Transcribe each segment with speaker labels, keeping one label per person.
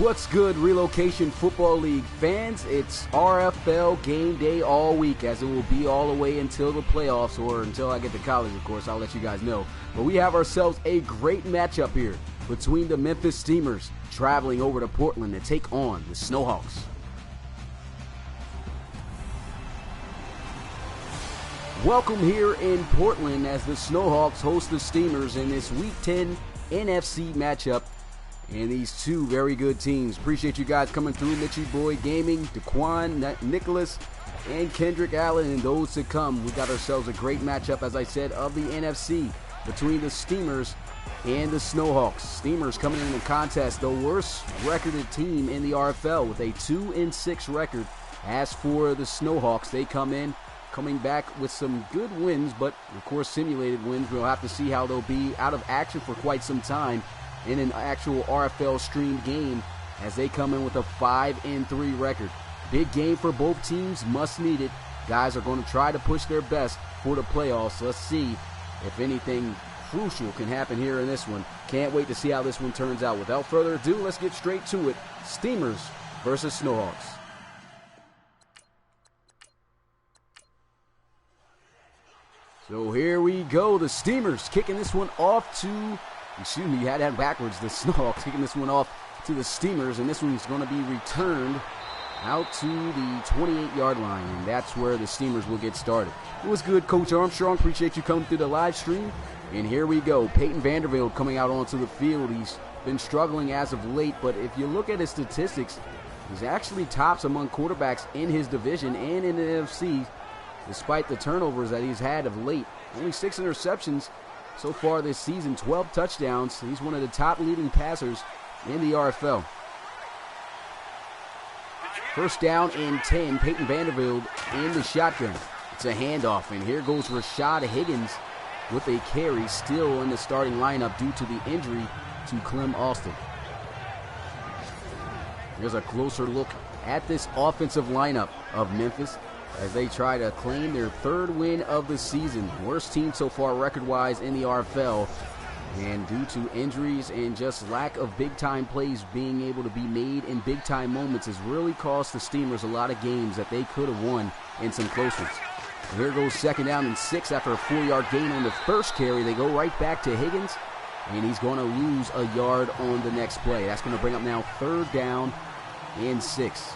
Speaker 1: What's good, Relocation Football League fans? It's RFL game day all week, as it will be all the way until the playoffs, or until I get to college, of course. I'll let you guys know. But we have ourselves a great matchup here between the Memphis Steamers traveling over to Portland to take on the Snowhawks. Welcome here in Portland as the Snowhawks host the Steamers in this Week 10 NFC matchup. And these two very good teams. Appreciate you guys coming through. Mitchy Boy Gaming, Daquan, Nicholas, and Kendrick Allen, and those to come. We got ourselves a great matchup, as I said, of the NFC between the Steamers and the Snowhawks. Steamers coming in the contest, the worst recorded team in the RFL with a 2-6 record. As for the Snowhawks, they coming back with some good wins, but of course simulated wins. We'll have to see how they'll be out of action for quite some time in an actual RFL streamed game, as they come in with a 5-3 record. Big game for both teams, must need it. Guys are going to try to push their best for the playoffs. Let's see if anything crucial can happen here in this one. Can't wait to see how this one turns out. Without further ado, let's get straight to it. Steamers versus Snowhawks. So here we go. The Steamers kicking this one off to, excuse me, you had that backwards. The Snowhawks kicking this one off to the Steamers, and this one's going to be returned out to the 28-yard line, and that's where the Steamers will get started. It was good, Coach Armstrong. Appreciate you coming through the live stream. And here we go. Peyton Vanderbilt coming out onto the field. He's been struggling as of late, but if you look at his statistics, he's actually tops among quarterbacks in his division and in the NFC, despite the turnovers that he's had of late. Only 6 interceptions so far this season, 12 touchdowns. He's one of the top leading passers in the RFL. First down and 10, Peyton Vanderbilt in the shotgun. It's a handoff, and here goes Rashad Higgins with a carry, still in the starting lineup due to the injury to Clem Austin. Here's a closer look at this offensive lineup of Memphis as they try to claim their 3rd win of the season. Worst team so far record-wise in the RFL. And due to injuries and just lack of big-time plays being able to be made in big-time moments has really cost the Steamers a lot of games that they could have won in some close ones. And here goes 2nd down and 6 after a 4-yard gain on the first carry. They go right back to Higgins, and he's going to lose a yard on the next play. That's going to bring up now 3rd down and 6.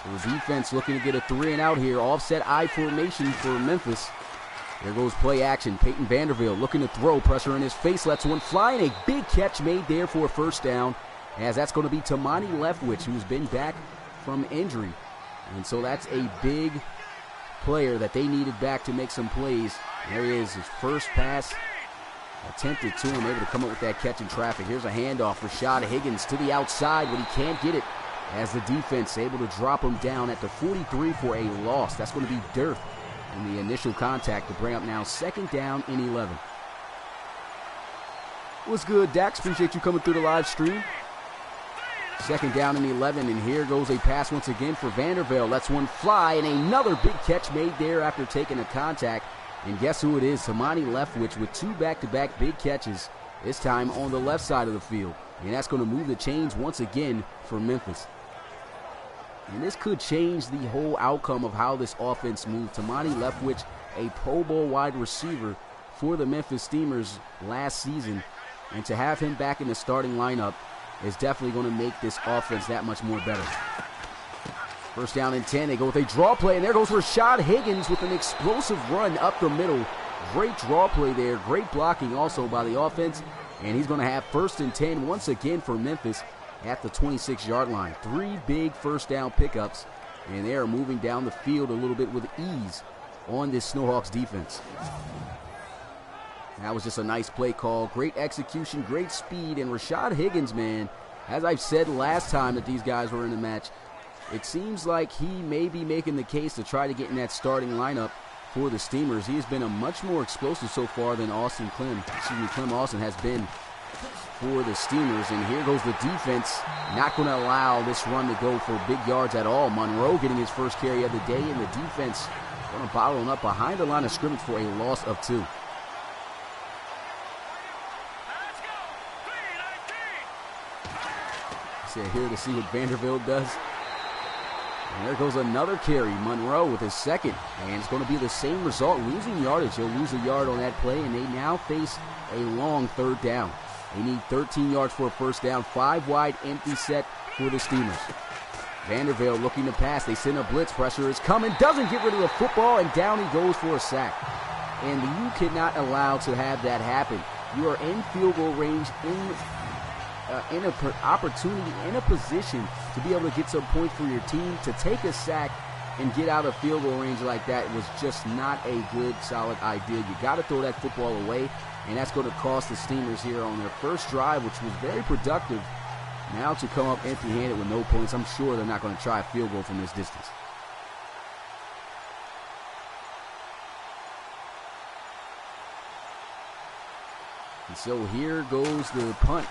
Speaker 1: So the defense looking to get a 3-and-out here. Offset I formation for Memphis. There goes play action. Peyton Vanderbilt looking to throw. Pressure in his face. Lets one fly. And a big catch made there for a 1st down. As that's going to be Tamani Leftwich, who's been back from injury. And so that's a big player that they needed back to make some plays. There he is. His first pass attempted to him. Able to come up with that catch in traffic. Here's a handoff for Rashad Higgins to the outside, but he can't get it, as the defense able to drop him down at the 43 for a loss. That's going to be Dirth in the initial contact to bring up now 2nd down and 11. What's good, Dax? Appreciate you coming through the live stream. 2nd down and 11, and here goes a pass once again for Vanderbilt. Lets one fly, and another big catch made there after taking a contact. And guess who it is? Tamani Leftwich with 2 back-to-back big catches, this time on the left side of the field. And that's going to move the chains once again for Memphis. And this could change the whole outcome of how this offense moved. Tamani Leftwich, a Pro Bowl wide receiver for the Memphis Steamers last season. And to have him back in the starting lineup is definitely going to make this offense that much more better. 1st down and 10. They go with a draw play, and there goes Rashad Higgins with an explosive run up the middle. Great draw play there. Great blocking also by the offense. And he's going to have 1st and 10 once again for Memphis at the 26-yard line. 3 big 1st down pickups, and they are moving down the field a little bit with ease on this Snowhawks defense. That was just a nice play call. Great execution, great speed, and Rashad Higgins, man, as I've said last time that these guys were in the match, it seems like he may be making the case to try to get in that starting lineup for the Steamers. He has been a much more explosive so far than Clem Austin has been for the Steamers. And here goes the defense, not going to allow this run to go for big yards at all. Monroe getting his first carry of the day, and the defense going to bottle him up behind the line of scrimmage for a loss of 2. here to see what Vanderbilt does. And there goes another carry. Monroe with his second. And it's going to be the same result, losing yardage. He'll lose a yard on that play, and they now face a long third down. They need 13 yards for a first down. 5 wide, empty set for the Steamers. Vanderbilt looking to pass. They send a blitz. Pressure is coming. Doesn't get rid of the football, and down he goes for a sack. And you cannot allow to have that happen. You are in field goal range, in an opportunity, in a position to be able to get some points for your team. To take a sack and get out of field goal range like that was just not a good, solid idea. You got to throw that football away, and that's going to cost the Steamers here on their first drive, which was very productive. Now to come up empty-handed with no points, I'm sure they're not going to try a field goal from this distance. And so here goes the punt.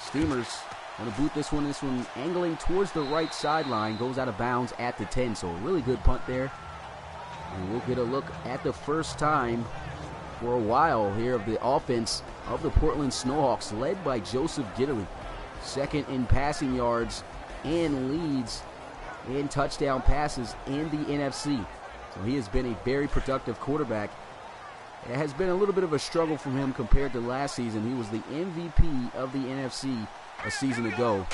Speaker 1: Steamers going to boot this one. This one angling towards the right sideline. Goes out of bounds at the 10. So a really good punt there. And we'll get a look at the first time for a while here of the offense of the Portland Snowhawks, led by Joseph Gidley. Second in passing yards and leads in touchdown passes in the NFC. So he has been a very productive quarterback. It has been a little bit of a struggle for him compared to last season. He was the MVP of the NFC a season ago.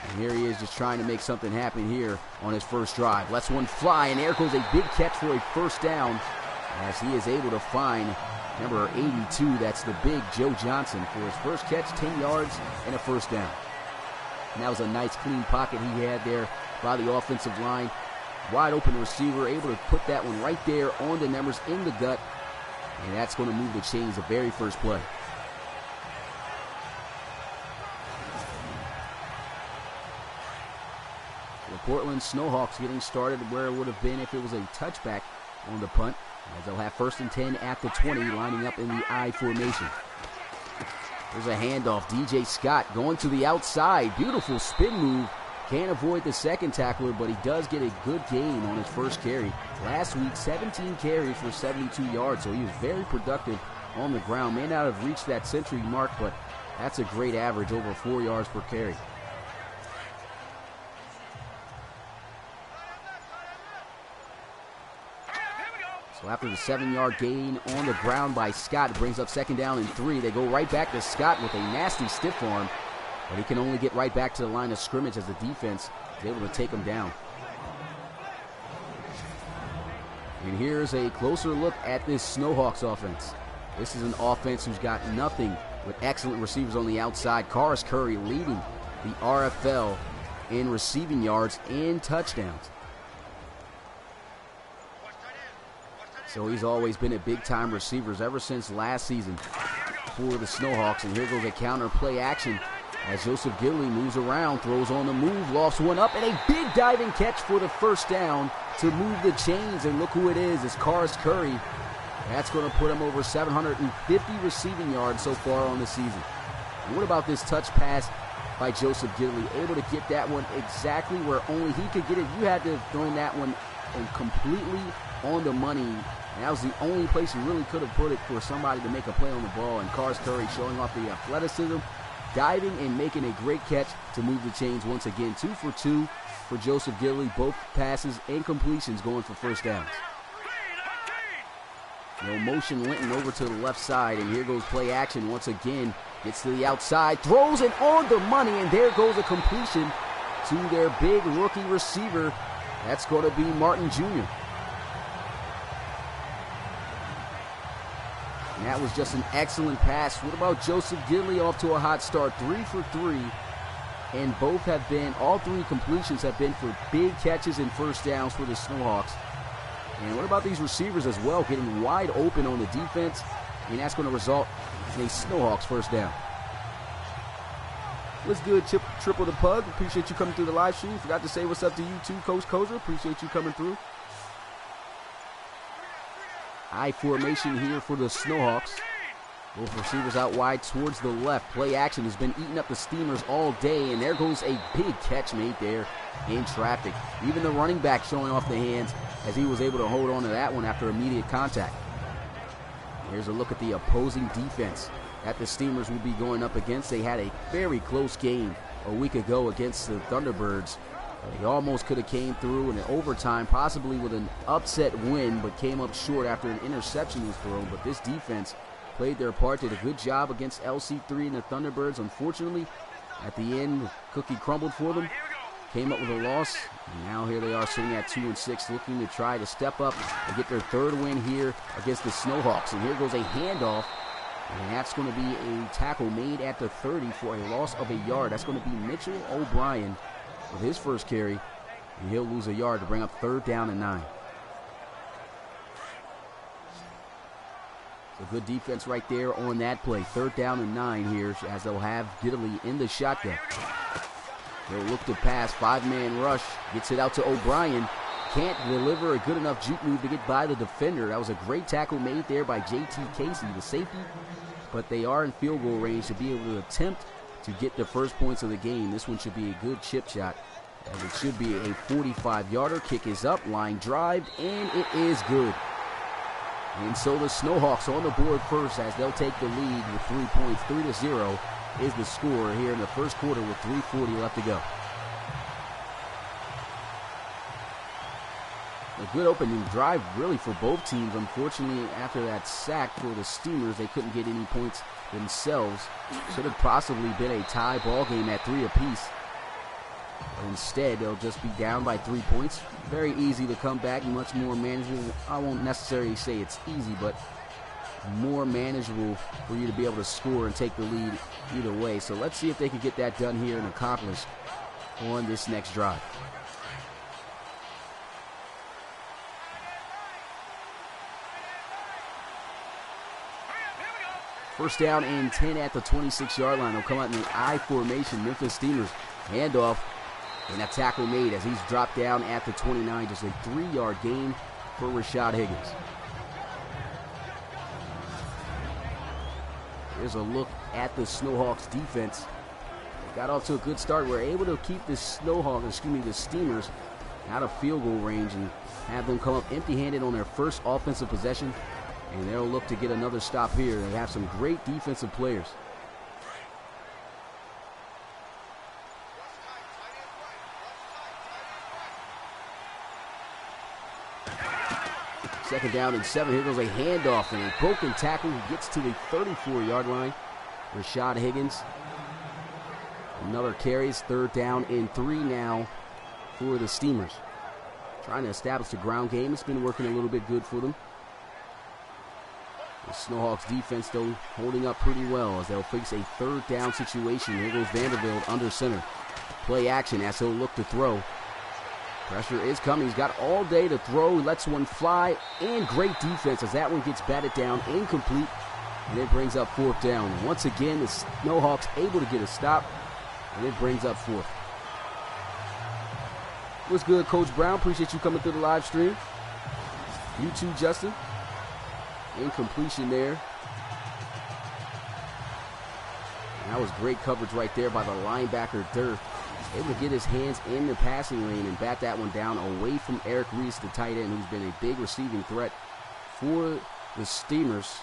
Speaker 1: And here he is just trying to make something happen here on his first drive. Lets one fly, and there goes a big catch for a first down as he is able to find number 82. That's the big Joe Johnson for his first catch, 10 yards and a first down. And that was a nice clean pocket he had there by the offensive line. Wide open receiver, able to put that one right there on the numbers in the gut. And that's going to move the chains the very first play. The Portland Snowhawks getting started where it would have been if it was a touchback on the punt, as they'll have 1st and 10 at the 20, lining up in the I formation. There's a handoff. DJ Scott going to the outside. Beautiful spin move. Can't avoid the second tackler, but he does get a good gain on his first carry. Last week, 17 carries for 72 yards, so he was very productive on the ground. May not have reached that century mark, but that's a great average, over 4 yards per carry. So after the 7-yard gain on the ground by Scott, it brings up 2nd down and 3. They go right back to Scott with a nasty stiff arm, but he can only get right back to the line of scrimmage as the defense is able to take him down. And here's a closer look at this Snowhawks offense. This is an offense who's got nothing with excellent receivers on the outside. Karis Curry leading the RFL in receiving yards and touchdowns. So he's always been a big-time receiver ever since last season for the Snowhawks. And here goes a counter play action as Joseph Gidley moves around, throws on the move, lofts one up, and a big diving catch for the first down to move the chains. And look who it is. It's Karis Curry. That's going to put him over 750 receiving yards so far on the season. And what about this touch pass by Joseph Gidley? Able to get that one exactly where only he could get it. You had to have thrown that one completely on the money. And that was the only place you really could have put it for somebody to make a play on the ball. And Karis Curry showing off the athleticism, diving and making a great catch to move the chains once again. 2 for 2 for Joseph Gidley. Both passes and completions going for first downs. No motion Linton over to the left side, and here goes play action once again. Gets to the outside, throws it on the money, and there goes a completion to their big rookie receiver. That's going to be Martin Jr. And that was just an excellent pass. What about Joseph Gidley off to a hot start? 3 for 3. And all 3 completions have been for big catches and first downs for the Snowhawks. And what about these receivers as well, getting wide open on the defense? And that's going to result in a Snowhawks first down. What's good, Triple the Pug? Appreciate you coming through the live stream. Forgot to say what's up to you too, Coach Kozer. Appreciate you coming through. I formation here for the Snowhawks. Both receivers out wide towards the left. Play action has been eating up the Steamers all day, and there goes a big catch made there in traffic. Even the running back showing off the hands as he was able to hold on to that one after immediate contact. Here's a look at the opposing defense that the Steamers will be going up against. They had a very close game a week ago against the Thunderbirds. He almost could have came through in an overtime, possibly with an upset win, but came up short after an interception was thrown. But this defense played their part, did a good job against LC3 and the Thunderbirds. Unfortunately, at the end, the cookie crumbled for them. Came up with a loss, and now here they are sitting at 2-6, looking to try to step up and get their third win here against the Snowhawks. And here goes a handoff, and that's going to be a tackle made at the 30 for a loss of a yard. That's going to be Mitchell O'Brien with his first carry, and he'll lose a yard to bring up 3rd down and 9. So good defense right there on that play. 3rd down and 9 here as they'll have Diddley in the shotgun. They'll look to pass, 5-man rush, gets it out to O'Brien. Can't deliver a good enough juke move to get by the defender. That was a great tackle made there by J.T. Casey, the safety. But they are in field goal range to be able to attempt to get the first points of the game. This one should be a good chip shot, as it should be a 45-yarder. Kick is up, line drive, and it is good. And so the Snowhawks on the board first as they'll take the lead with 3 points. 3-0 is the score here in the first quarter with 3:40 left to go. A good opening drive really for both teams. Unfortunately, after that sack for the Steamers, they couldn't get any points themselves. Should have possibly been a tie ball game at 3 apiece. But instead, they'll just be down by 3 points. Very easy to come back, much more manageable. I won't necessarily say it's easy, but more manageable for you to be able to score and take the lead either way. So let's see if they can get that done here and accomplished on this next drive. First down and 10 at the 26-yard line. They'll come out in the I formation. Memphis Steamers handoff, and a tackle made as he's dropped down at the 29. Just a 3-yard gain for Rashad Higgins. Here's a look at the Snowhawks defense. They got off to a good start. We're able to keep the the Steamers out of field goal range and have them come up empty-handed on their first offensive possession. And they'll look to get another stop here. They have some great defensive players. Second down and 7. Here goes a handoff and a broken tackle. He gets to the 34-yard line. Rashad Higgins. Another carries. 3rd down and 3 now for the Steamers. Trying to establish the ground game. It's been working a little bit good for them. The Snowhawks defense, though, holding up pretty well as they'll face a 3rd down situation. Here goes Vanderbilt under center. Play action as he'll look to throw. Pressure is coming. He's got all day to throw. He lets one fly, and great defense as that one gets batted down, incomplete, and it brings up 4th down. Once again, the Snowhawks able to get a stop, and it brings up 4th. What's good, Coach Brown? Appreciate you coming through the live stream. You too, Justin. Incompletion there. And that was great coverage right there by the linebacker, Durth. Able to get his hands in the passing lane and bat that one down away from Eric Reese, the tight end, who's been a big receiving threat for the Steamers.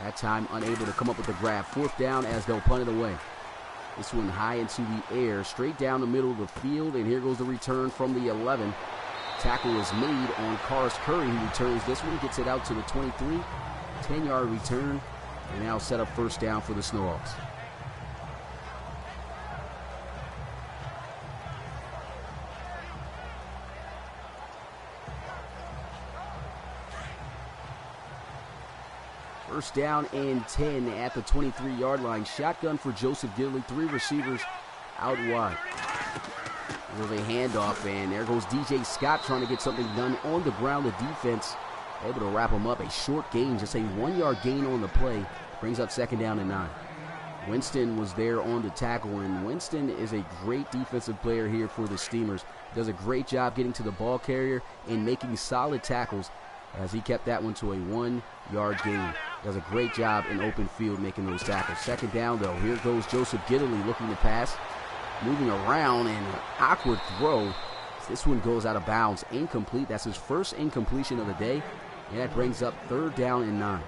Speaker 1: That time unable to come up with the grab. 4th down as they'll punt it away. This one high into the air, straight down the middle of the field, and here goes the return from the 11. Tackle is made on Karis Curry, who returns this one, gets it out to the 23. 10-yard return, and now set up 1st down for the Snowhawks. First down and 10 at the 23-yard line. Shotgun for Joseph Gidley. 3 receivers out wide. There's a handoff, and there goes DJ Scott trying to get something done on the ground. The defense able to wrap him up. A short gain, just a 1-yard gain on the play. Brings up 2nd down and 9. Winston was there on the tackle, and Winston is a great defensive player here for the Steamers. Does a great job getting to the ball carrier and making solid tackles as he kept that one to a 1-yard gain. Does a great job in open field making those tackles. 2nd down, though. Here goes Joseph Gidley looking to pass. Moving around, and an awkward throw. This one goes out of bounds. Incomplete. That's his first incompletion of the day. And that brings up 3rd down and 9.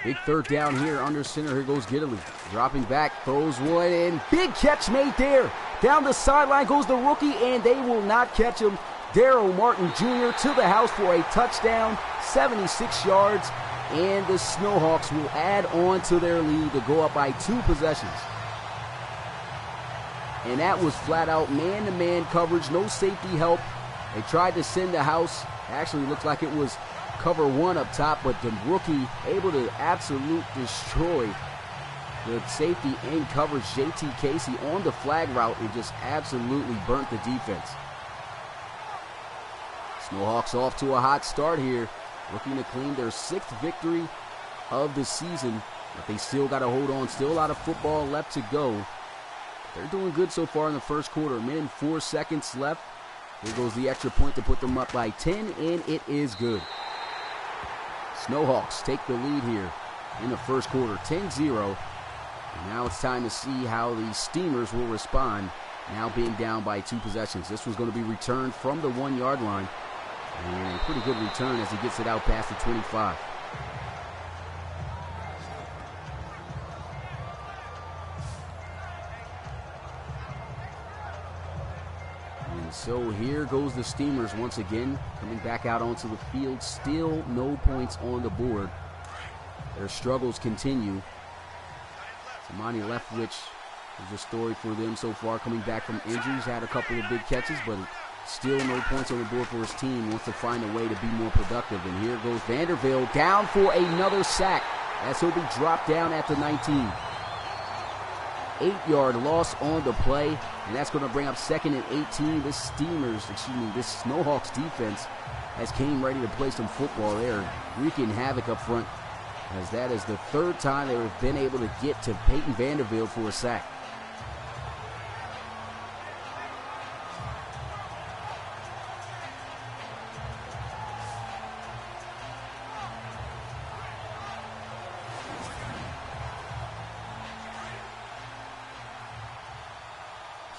Speaker 1: Big third down here under center. Here goes Gidley. Dropping back, throws one in. Big catch made there. Down the sideline goes the rookie, and they will not catch him. Darryl Martin Jr. to the house for a touchdown, 76 yards, and the Snowhawks will add on to their lead to go up by 2 possessions. And that was flat out man-to-man coverage, no safety help. They tried to send the house. Actually looked like it was cover 1 up top, but the rookie able to absolute destroy the safety and coverage. JT Casey on the flag route and just absolutely burnt the defense. Snowhawks off to a hot start here, looking to claim their 6th victory of the season, but they still got to hold on. Still a lot of football left to go. They're doing good so far in the first quarter. A minute and 4 seconds left. Here goes the extra point to put them up by 10, and it is good. Snowhawks take the lead here in the first quarter, 10-0. And now it's time to see how the Steamers will respond, now being down by 2 possessions. This was going to be returned from the 1-yard line. And a pretty good return as he gets it out past the 25. And so here goes the Steamers once again, coming back out onto the field. Still no points on the board. Their struggles continue. Samani Leftwich is a story for them so far, coming back from injuries. Had a couple of big catches, but still no points on the board for his team. Wants to find a way to be more productive. And here goes Vandervelde down for another sack as he'll be dropped down at the 19. 8-yard loss on the play, and that's going to bring up 2nd and 18. This Snowhawks defense has came ready to play some football. They're wreaking havoc up front, as that is the 3rd time they've been able to get to Peyton Vandervelde for a sack.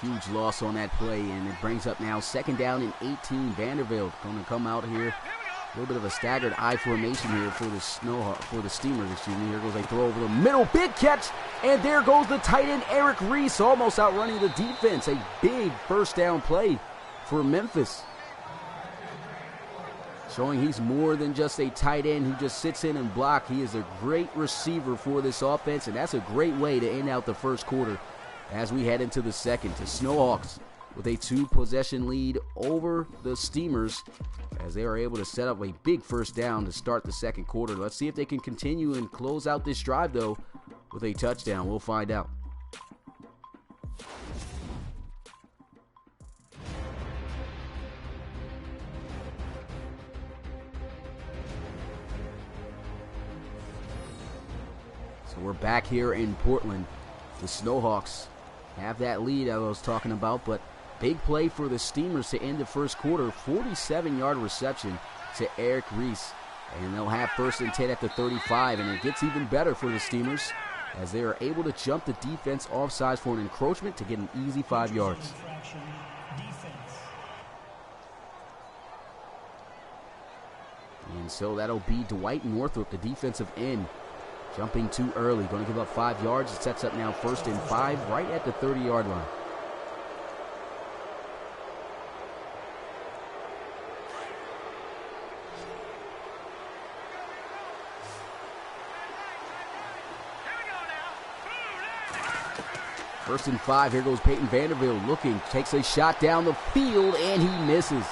Speaker 1: Huge loss on that play, and it brings up now 2nd down and 18. Vandervelde going to come out here. A little bit of a staggered I formation here for the Steamers. Here goes a throw over the middle. Big catch, and there goes the tight end Eric Reese, almost outrunning the defense. A big first down play for Memphis, showing he's more than just a tight end who just sits in and blocks. He is a great receiver for this offense, and that's a great way to end out the first quarter as we head into the second. The Snowhawks with a 2-possession lead over the Steamers as they are able to set up a big first down to start the second quarter. Let's see if they can continue and close out this drive, though, with a touchdown. We'll find out. So we're back here in Portland. The Snowhawks have that lead I was talking about, but big play for the Steamers to end the first quarter. 47-yard reception to Eric Reese, and they'll have 1st and 10 at the 35, and it gets even better for the Steamers as they are able to jump the defense offsides for an encroachment to get an easy 5 yards. And so that'll be Dwight Northrup, the defensive end, jumping too early. Going to give up 5 yards. It sets up now 1st and 5 right at the 30-yard line. First and 5. Here goes Peyton Vandervelde looking. Takes a shot down the field, and he misses.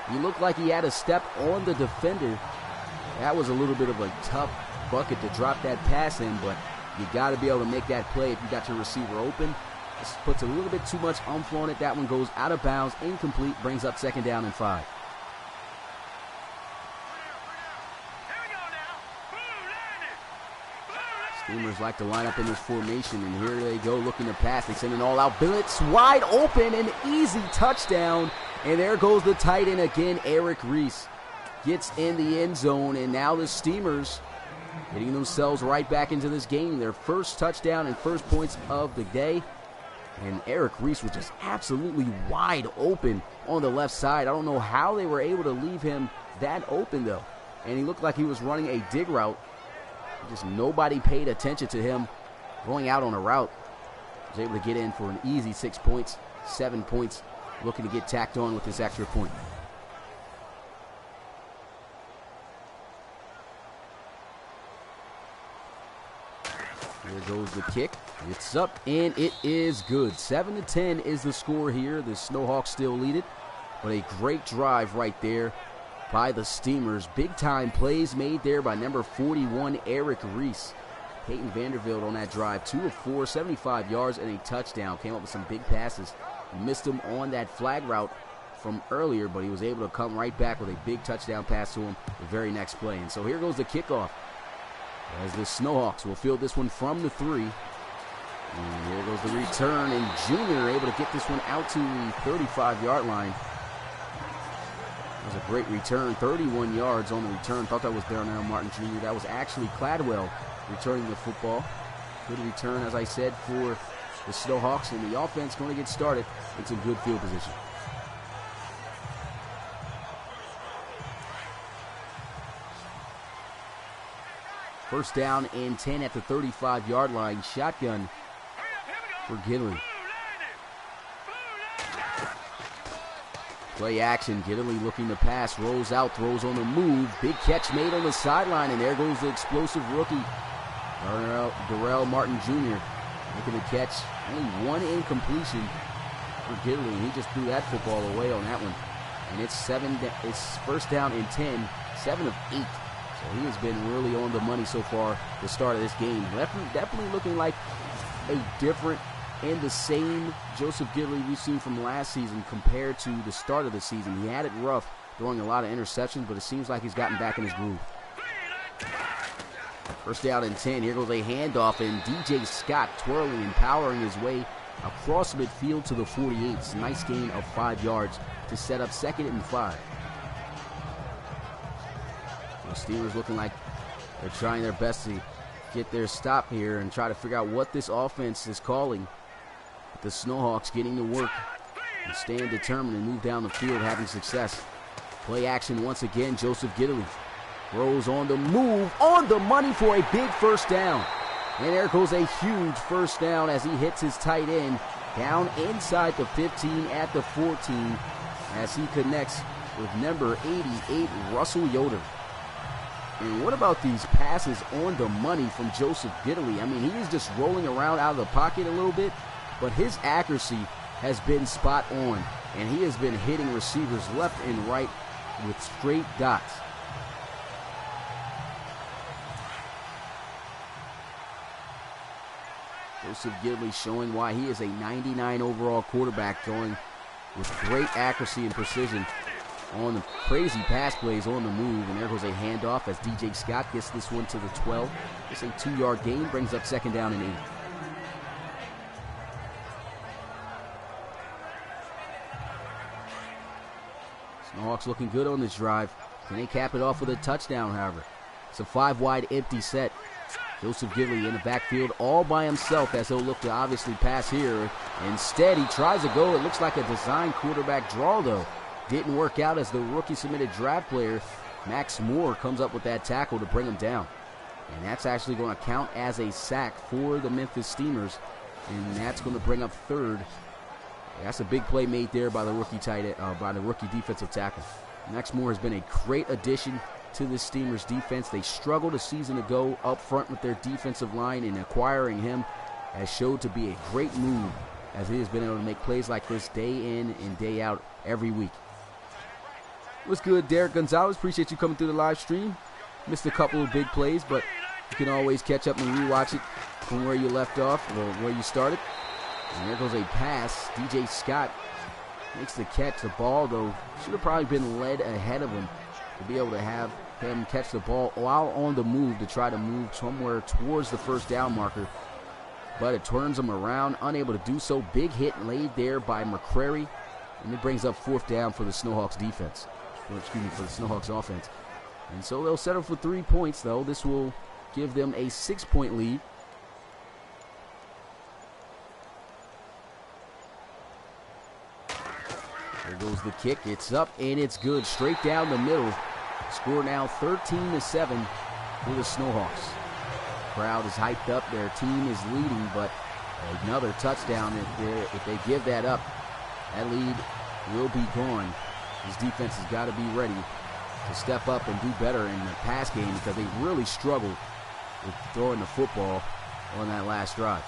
Speaker 1: He looked like he had a step on the defender. That was a little bit of a tough bucket to drop that pass in, but you got to be able to make that play if you got your receiver open. This puts a little bit too much oomph on it. That one goes out of bounds, incomplete, brings up 2nd down and 5. Steamers like to line up in this formation, and here they go looking to pass. They send an all-out blitz, wide open, an easy touchdown, and there goes the tight end again, Eric Reese. Gets in the end zone, and now the Steamers getting themselves right back into this game. Their first touchdown and first points of the day. And Eric Reese was just absolutely wide open on the left side. I don't know how they were able to leave him that open, though. And he looked like he was running a dig route. Just nobody paid attention to him going out on a route. Was able to get in for an easy 6 points, 7 points, looking to get tacked on with this extra point. Here goes the kick. It's up, and it is good. 7-10 is the score here. The Snowhawks still lead it, but a great drive right there by the Steamers. Big-time plays made there by number 41, Eric Reese. Peyton Vanderbilt on that drive, 2 of 4, 75 yards and a touchdown. Came up with some big passes. Missed him on that flag route from earlier, but he was able to come right back with a big touchdown pass to him the very next play. And so here goes the kickoff, as the Snowhawks will field this one from the 3. And here goes the return, and Junior able to get this one out to the 35-yard line. That was a great return, 31 yards on the return. Thought that was Darnell Martin Jr. That was actually Cladwell returning the football. Good return, as I said, for the Snowhawks, and the offense going to get started in some good field position. First down and 10 at the 35-yard line. Shotgun for Gidley. Play action. Gidley looking to pass. Rolls out. Throws on the move. Big catch made on the sideline. And there goes the explosive rookie, Darrell Martin Jr. making the catch. Only one incompletion for Gidley. He just threw that football away on that one. And it's first down and 10. 7 of 8. So he has been really on the money so far the start of this game. Definitely looking like a different and the same Joseph Gidley we've seen from last season compared to the start of the season. He had it rough, throwing a lot of interceptions, but it seems like he's gotten back in his groove. First down and 10. Here goes a handoff, and DJ Scott twirling and powering his way across midfield to the 48. It's a nice gain of 5 yards to set up 2nd and 5. The Steelers looking like they're trying their best to get their stop here and try to figure out what this offense is calling. The Snowhawks getting to work and staying determined and move down the field, having success. Play action once again. Joseph Gidley throws on the move, on the money for a big first down. And there goes a huge first down as he hits his tight end down inside the 15 at the 14 as he connects with number 88, Russell Yoder. And what about these passes on the money from Joseph Gidley? I mean, he is just rolling around out of the pocket a little bit, but his accuracy has been spot on, and he has been hitting receivers left and right with straight dots. Joseph Gidley showing why he is a 99 overall quarterback, throwing with great accuracy and precision on the crazy pass plays on the move. And there goes a handoff as DJ Scott gets this one to the 12. It's a 2-yard gain, brings up 2nd down and 8. Snowhawks looking good on this drive. Can they cap it off with a touchdown, however? It's a 5-wide empty set. Joseph Gidley in the backfield all by himself as he'll look to obviously pass here. Instead, he tries to go. It looks like a design quarterback draw, though. Didn't work out as the rookie submitted draft player, Max Moore, comes up with that tackle to bring him down. And that's actually going to count as a sack for the Memphis Steamers. And that's going to bring up 3rd. That's a big play made there by the rookie defensive tackle. Max Moore has been a great addition to the Steamers defense. They struggled a season ago up front with their defensive line, and acquiring him has showed to be a great move as he has been able to make plays like this day in and day out every week. What's good, Derek Gonzalez? Appreciate you coming through the live stream. Missed a couple of big plays, but you can always catch up and rewatch it from where you left off or where you started. And there goes a pass. DJ Scott makes the catch. The ball, though, should have probably been led ahead of him to be able to have him catch the ball while on the move to try to move somewhere towards the first down marker. But it turns him around, unable to do so. Big hit laid there by McCrary, and it brings up 4th down for the Snowhawks defense. For the Snowhawks offense. And so they'll settle for 3 points, though. This will give them a 6-point lead. There goes the kick. It's up, and it's good. Straight down the middle. Score now 13-7 for the Snowhawks. Crowd is hyped up. Their team is leading, but another touchdown. If they give that up, that lead will be gone. This defense has got to be ready to step up and do better in the pass game because they really struggled with throwing the football on that last drive.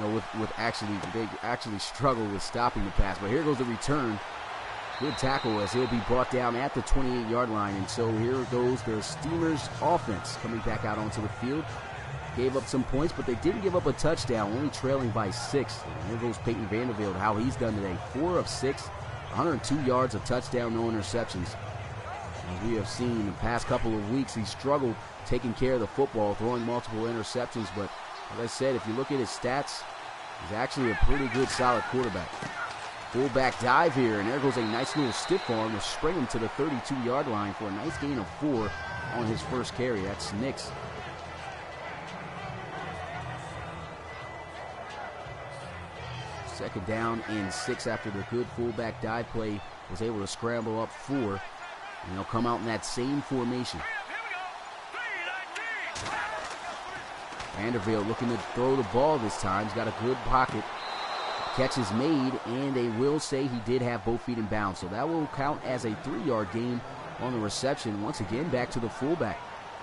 Speaker 1: They actually struggled with stopping the pass. But here goes the return. Good tackle as he'll be brought down at the 28-yard line. And so here goes the Steamers offense coming back out onto the field. Gave up some points, but they didn't give up a touchdown, only trailing by 6. And here goes Peyton Vanderbilt, how he's done today. 4 of 6, 102 yards, a touchdown, no interceptions. As we have seen in the past couple of weeks, he struggled taking care of the football, throwing multiple interceptions. But as I said, if you look at his stats, he's actually a pretty good, solid quarterback. Fullback dive here, and there goes a nice little stiff arm to spring him to the 32-yard line for a nice gain of 4 on his first carry. That's Nix. Second down and 6 after the good fullback dive play. Was able to scramble up 4. And they'll come out in that same formation. Vanderbilt looking to throw the ball this time. He's got a good pocket. Catch is made, and they will say he did have both feet in bounds. So that will count as a 3-yard gain on the reception. Once again, back to the fullback.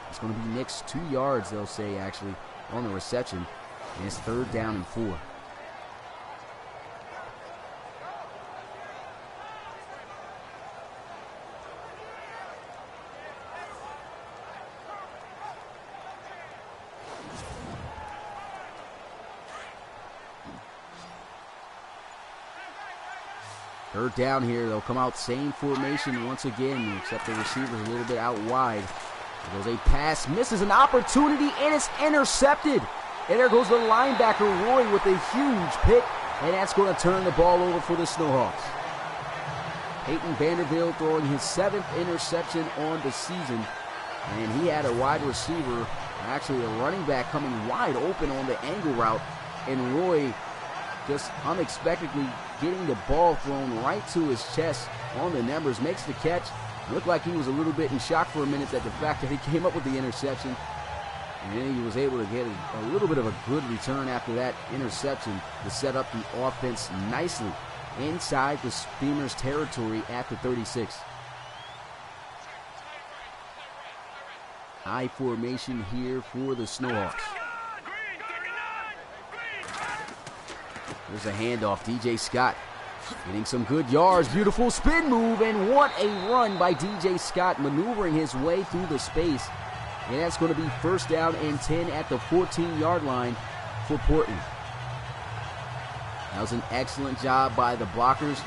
Speaker 1: It's going to be Nix 2 yards, they'll say, actually, on the reception. And it's 3rd down and 4. Third down here. They'll come out same formation once again, except the receiver's a little bit out wide. There goes a pass, misses an opportunity, and it's intercepted. And there goes the linebacker, Roy, with a huge pick, and that's going to turn the ball over for the Snowhawks. Peyton Vanderbilt throwing his 7th interception on the season, and he had a wide receiver, actually a running back, coming wide open on the angle route, and Roy just unexpectedly getting the ball thrown right to his chest on the numbers, makes the catch. Looked like he was a little bit in shock for a minute at the fact that he came up with the interception. And then he was able to get a little bit of a good return after that interception to set up the offense nicely inside the Steamers' territory at the 36. I formation here for the Snowhawks. There's a handoff. DJ Scott getting some good yards. Beautiful spin move, and what a run by DJ Scott, maneuvering his way through the space. And that's going to be 1st down and 10 at the 14-yard line for Portland. That was an excellent job by the blockers.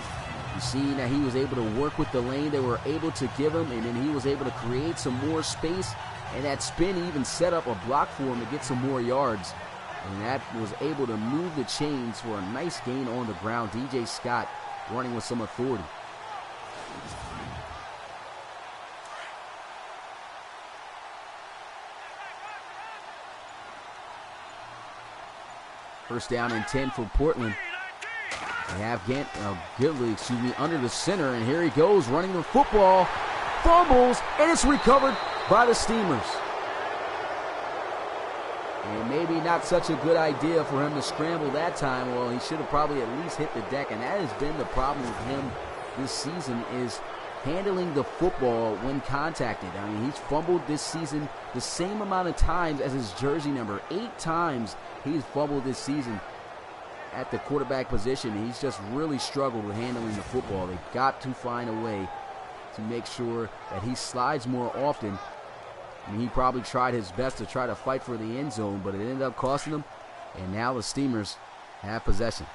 Speaker 1: You see that he was able to work with the lane they were able to give him, and then he was able to create some more space. And that spin even set up a block for him to get some more yards. And that was able to move the chains for a nice gain on the ground. DJ Scott running with some authority. First down and 10 for Portland. They have Gidley, under the center, and here he goes running the football. Fumbles, and it's recovered by the Steamers. And maybe not such a good idea for him to scramble that time. Well, he should have probably at least hit the deck, and that has been the problem with him this season, is handling the football when contacted. I mean, he's fumbled this season the same amount of times as his jersey number. 8 times he's fumbled this season at the quarterback position. He's just really struggled with handling the football. They've got to find a way to make sure that he slides more often. I mean, he probably tried his best to try to fight for the end zone, but it ended up costing him, and now the Steamers have possession.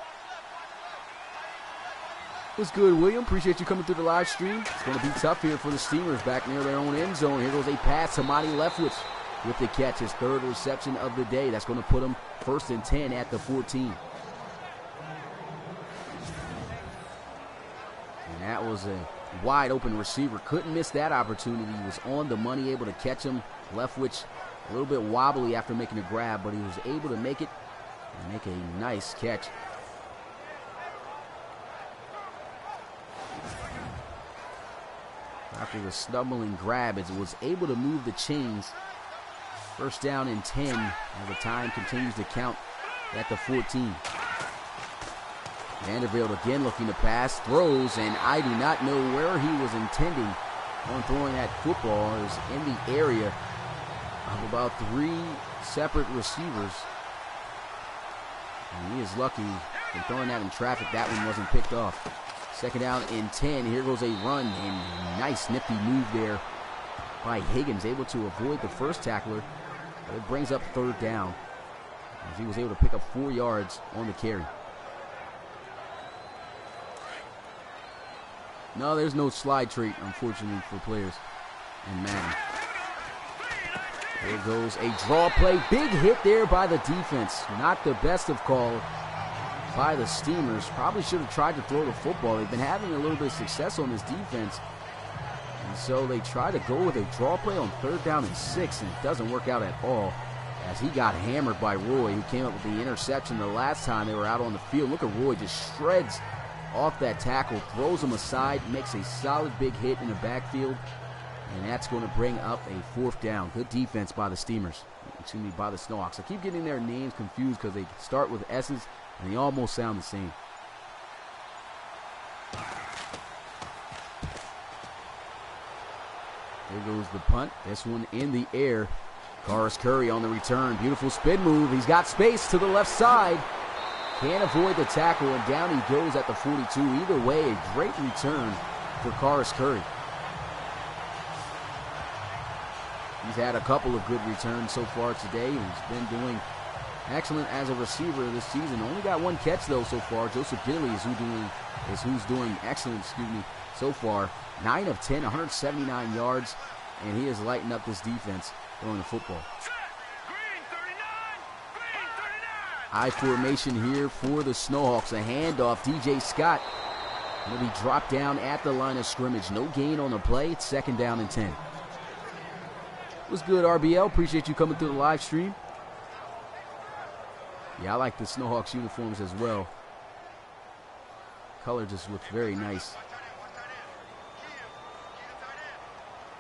Speaker 1: What's good, William? Appreciate you coming through the live stream. It's going to be tough here for the Steamers back near their own end zone. Here goes a pass to Monty Leftwich with the catch, his 3rd reception of the day. That's going to put him 1st and 10 at the 14. And that was a wide open receiver. Couldn't miss that opportunity. He was on the money, able to catch him. Leftwich a little bit wobbly after making a grab, but he was able to make it and make a nice catch. After the stumbling grab, it was able to move the chains First down and 10 as the time continues to count at the 14. Vanderbilt again looking to pass, throws, and I do not know where he was intending on throwing that football. It was in the area of about 3 separate receivers. And he is lucky in throwing that in traffic. That one wasn't picked off. Second down and 10. Here goes a run, and nice nifty move there by Higgins, able to avoid the first tackler. But it brings up third down as he was able to pick up 4 yards on the carry. No, there's no slide trait, unfortunately, for players in Madden. There goes a draw play. Big hit there by the defense. Not the best of call by the Steamers. Probably should have tried to throw the football. They've been having a little bit of success on this defense. And so they try to go with a draw play on third down and 6, and it doesn't work out at all as he got hammered by Roy, who came up with the interception the last time they were out on the field. Look at Roy, just shreds off that tackle, throws him aside, makes a solid big hit in the backfield, and that's going to bring up a 4th down. Good defense by the Steamers, excuse me, by the Snowhawks. I keep getting their names confused because they start with S's and they almost sound the same. There goes the punt. This one in the air. Karis Curry on the return. Beautiful spin move. He's got space to the left side. Can't avoid the tackle, and down he goes at the 42. Either way, a great return for Karis Curry. He's had a couple of good returns so far today. He's been doing excellent as a receiver this season. Only got 1 catch, though, so far. Joseph Gidley is who's doing excellent, so far. 9 of 10, 179 yards, and he is lighting up this defense throwing the football. I formation here for the Snowhawks. A handoff. DJ Scott will be dropped down at the line of scrimmage. No gain on the play. It's second down and 10. What's good, RBL? Appreciate you coming through the live stream. Yeah, I like the Snowhawks uniforms as well. Color just looks very nice.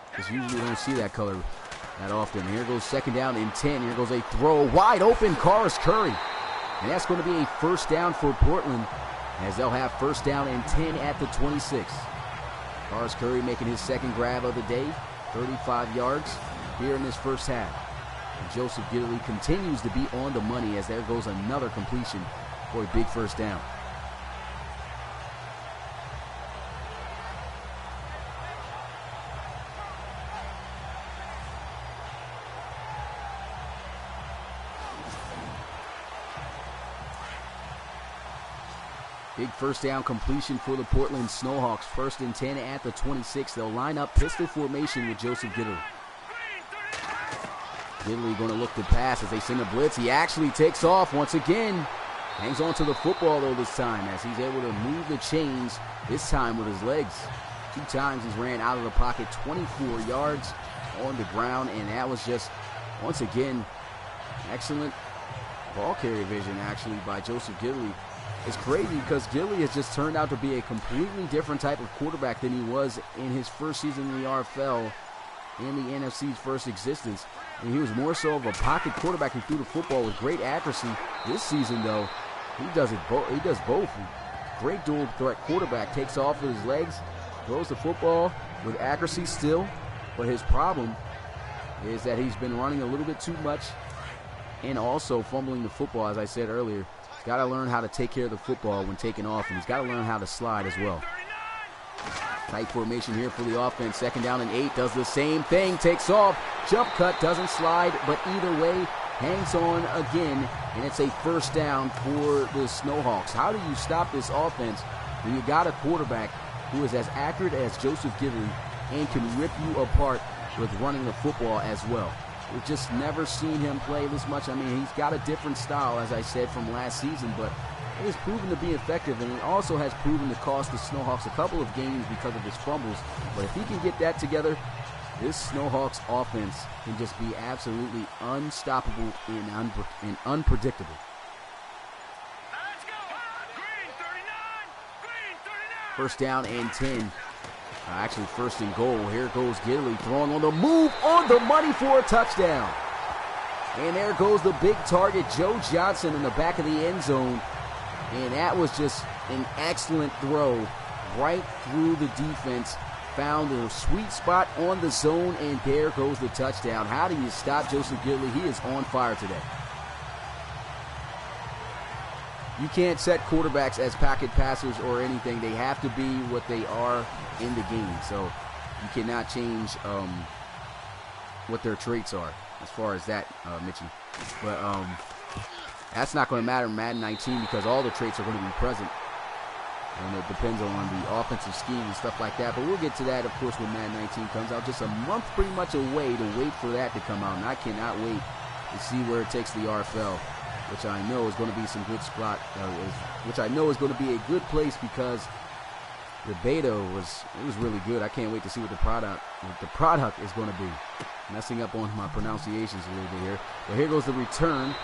Speaker 1: Because usually don't see that color that often. Here goes second down and 10. Here goes a throw. Wide open, Karis Curry. And that's going to be a first down for Portland, as they'll have first down and 10 at the 26. Karis Curry making his second grab of the day. 35 yards here in this first half. And Joseph Gidley continues to be on the money, as there goes another completion for a big first down. Big first down completion for the Portland Snowhawks. First and 10 at the 26. They'll line up pistol formation with Joseph Gidley. Gidley going to look to pass as they send a blitz. He actually takes off once again. Hangs on to the football, though, this time, as he's able to move the chains, this time with his legs. 2 times he's ran out of the pocket, 24 yards on the ground, and that was just, once again, excellent ball carrier vision, actually, by Joseph Gidley. It's crazy because Gidley has just turned out to be a completely different type of quarterback than he was in his first season in the RFL, in the NFC's first existence. And he was more so of a pocket quarterback who threw the football with great accuracy. This season, though, he does both. Great dual threat quarterback, takes off with his legs, throws the football with accuracy still. But his problem is that he's been running a little bit too much and also fumbling the football, as I said earlier. He's got to learn how to take care of the football when taking off, and he's got to learn how to slide as well. Tight formation here for the offense. Second down and 8, does the same thing, takes off. Jump cut, doesn't slide, but either way, hangs on again, and it's a first down for the Snowhawks. How do you stop this offense when you got a quarterback who is as accurate as Joseph Gidley and can rip you apart with running the football as well? We've just never seen him play this much. I mean, he's got a different style, as I said, from last season, but it has proven to be effective, and it also has proven to cost the Snowhawks a couple of games because of his fumbles. But if he can get that together, this Snowhawks offense can just be absolutely unstoppable and unpredictable. First down and 10. Actually, first and goal. Here goes Gidley throwing on the move, on the money for a touchdown. And there goes the big target, Joe Johnson, in the back of the end zone. And that was just an excellent throw right through the defense. Found a sweet spot on the zone, and there goes the touchdown. How do you stop Joseph Gidley? He is on fire today. You can't set quarterbacks as pocket passers or anything. They have to be what they are in the game. So you cannot change what their traits are as far as that, Mitchie. But that's not going to matter in Madden 19 because all the traits are going to be present. And it depends on the offensive scheme and stuff like that. But we'll get to that, of course, when Madden 19 comes out. Just a month pretty much away to wait for that to come out. And I cannot wait to see where it takes the RFL, which I know is going to be some good spot, which I know is going to be a good place because the beta was really good. I can't wait to see what the product is going to be. Messing up on my pronunciations a little bit here. But here goes the return.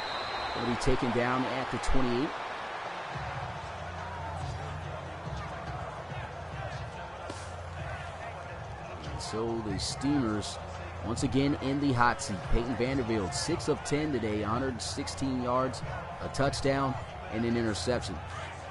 Speaker 1: Going to be taken down at the 28. And so the Steamers once again in the hot seat. Peyton Vanderbilt, 6 of 10 today, 116 yards, a touchdown, and an interception.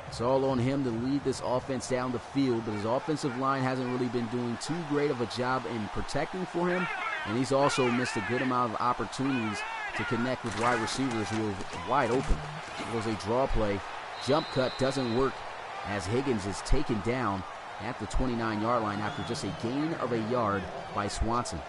Speaker 1: It's all on him to lead this offense down the field, but his offensive line hasn't really been doing too great of a job in protecting for him, and he's also missed a good amount of opportunities to connect with wide receivers who are wide open. It was a draw play. Jump cut doesn't work as Higgins is taken down at the 29-yard line after just a gain of a yard by Swanson.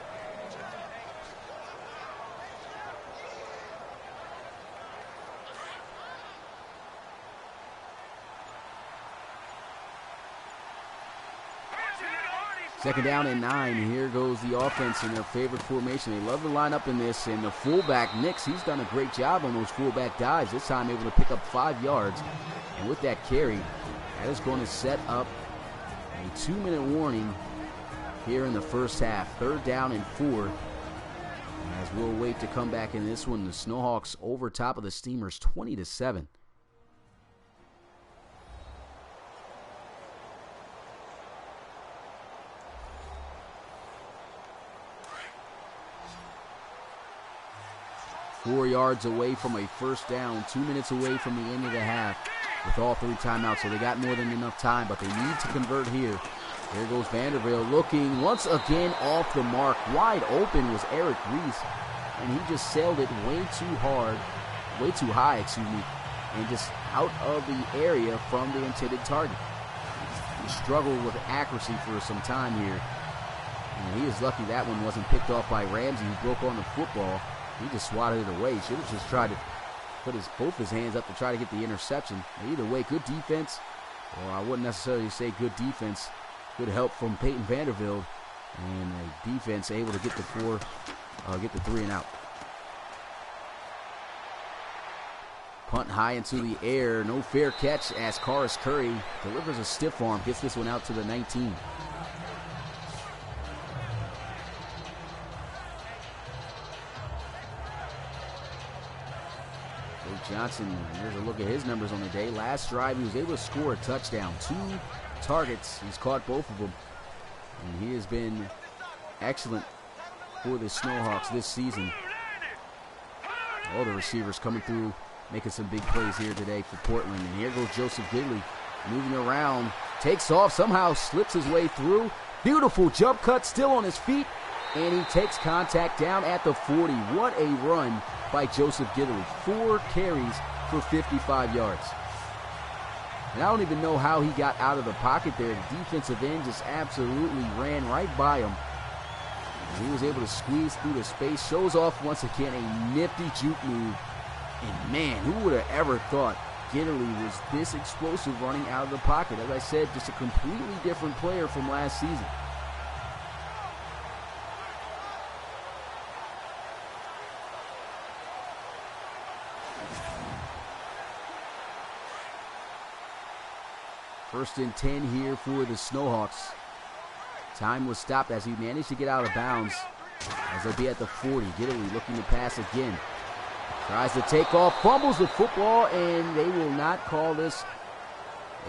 Speaker 1: Second down and 9. Here goes the offense in their favorite formation. They love to line up in this. And the fullback, Nix, he's done a great job on those fullback dives. This time able to pick up 5 yards. And with that carry, that is going to set up a 2-minute warning here in the first half. 3rd down and 4. As we'll wait to come back in this one, the Snowhawks over top of the Steamers 20-7. Four yards away from a first down, 2 minutes away from the end of the half with all 3 timeouts. So they got more than enough time, but they need to convert here. There goes Vanderbilt looking once again off the mark. Wide open was Eric Reese, and he just sailed it way too high, and just out of the area from the intended target. He struggled with accuracy for some time here, and he is lucky that one wasn't picked off by Ramsey, who broke on the football. He just swatted it away. Should have just tried to put both his hands up to try to get the interception. Either way, good defense. Well, I wouldn't necessarily say good defense. Good help from Peyton Vanderbilt, and a defense able to get the 3 and out. Punt high into the air. No fair catch as Karis Curry delivers a stiff arm. Gets this one out to the 19. Johnson, here's a look at his numbers on the day. Last drive, he was able to score a touchdown. 2 targets. He's caught both of them. And he has been excellent for the Snowhawks this season. All the receivers coming through, making some big plays here today for Portland. And here goes Joseph Gidley, moving around. Takes off, somehow slips his way through. Beautiful jump cut, still on his feet. And he takes contact down at the 40. What a run by Joseph Gidley. 4 carries for 55 yards. And I don't even know how he got out of the pocket there. The defensive end just absolutely ran right by him. And he was able to squeeze through the space. Shows off once again a nifty juke move. And man, who would have ever thought Gidley was this explosive running out of the pocket? As I said, just a completely different player from last season. First and 10 here for the Snowhawks. Time was stopped as he managed to get out of bounds as they'll be at the 40. Gidley looking to pass again. Tries to take off, fumbles the football, and they will not call this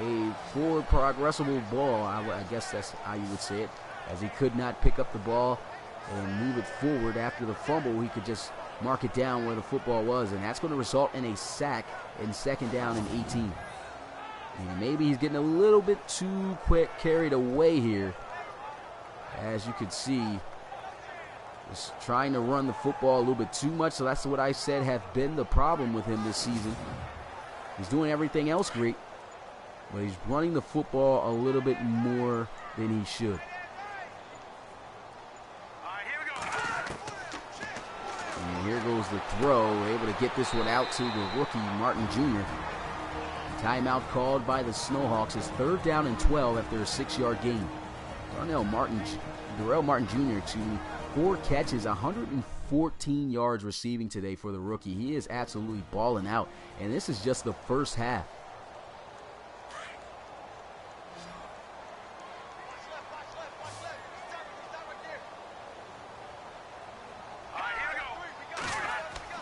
Speaker 1: a forward progressible ball. I guess that's how you would say it, as he could not pick up the ball and move it forward after the fumble. He could just mark it down where the football was, and that's going to result in a sack in 2nd down and 18. And maybe he's getting a little bit too quick carried away here. As you can see, just trying to run the football a little bit too much. So that's what I said have been the problem with him this season. He's doing everything else great, but he's running the football a little bit more than he should. And here goes the throw, able to get this one out to the rookie, Martin Jr. Timeout called by the Snowhawks. It's 3rd down and 12 after a 6-yard gain. Darrell Martin Jr. to 4 catches, 114 yards receiving today for the rookie. He is absolutely balling out, and this is just the first half.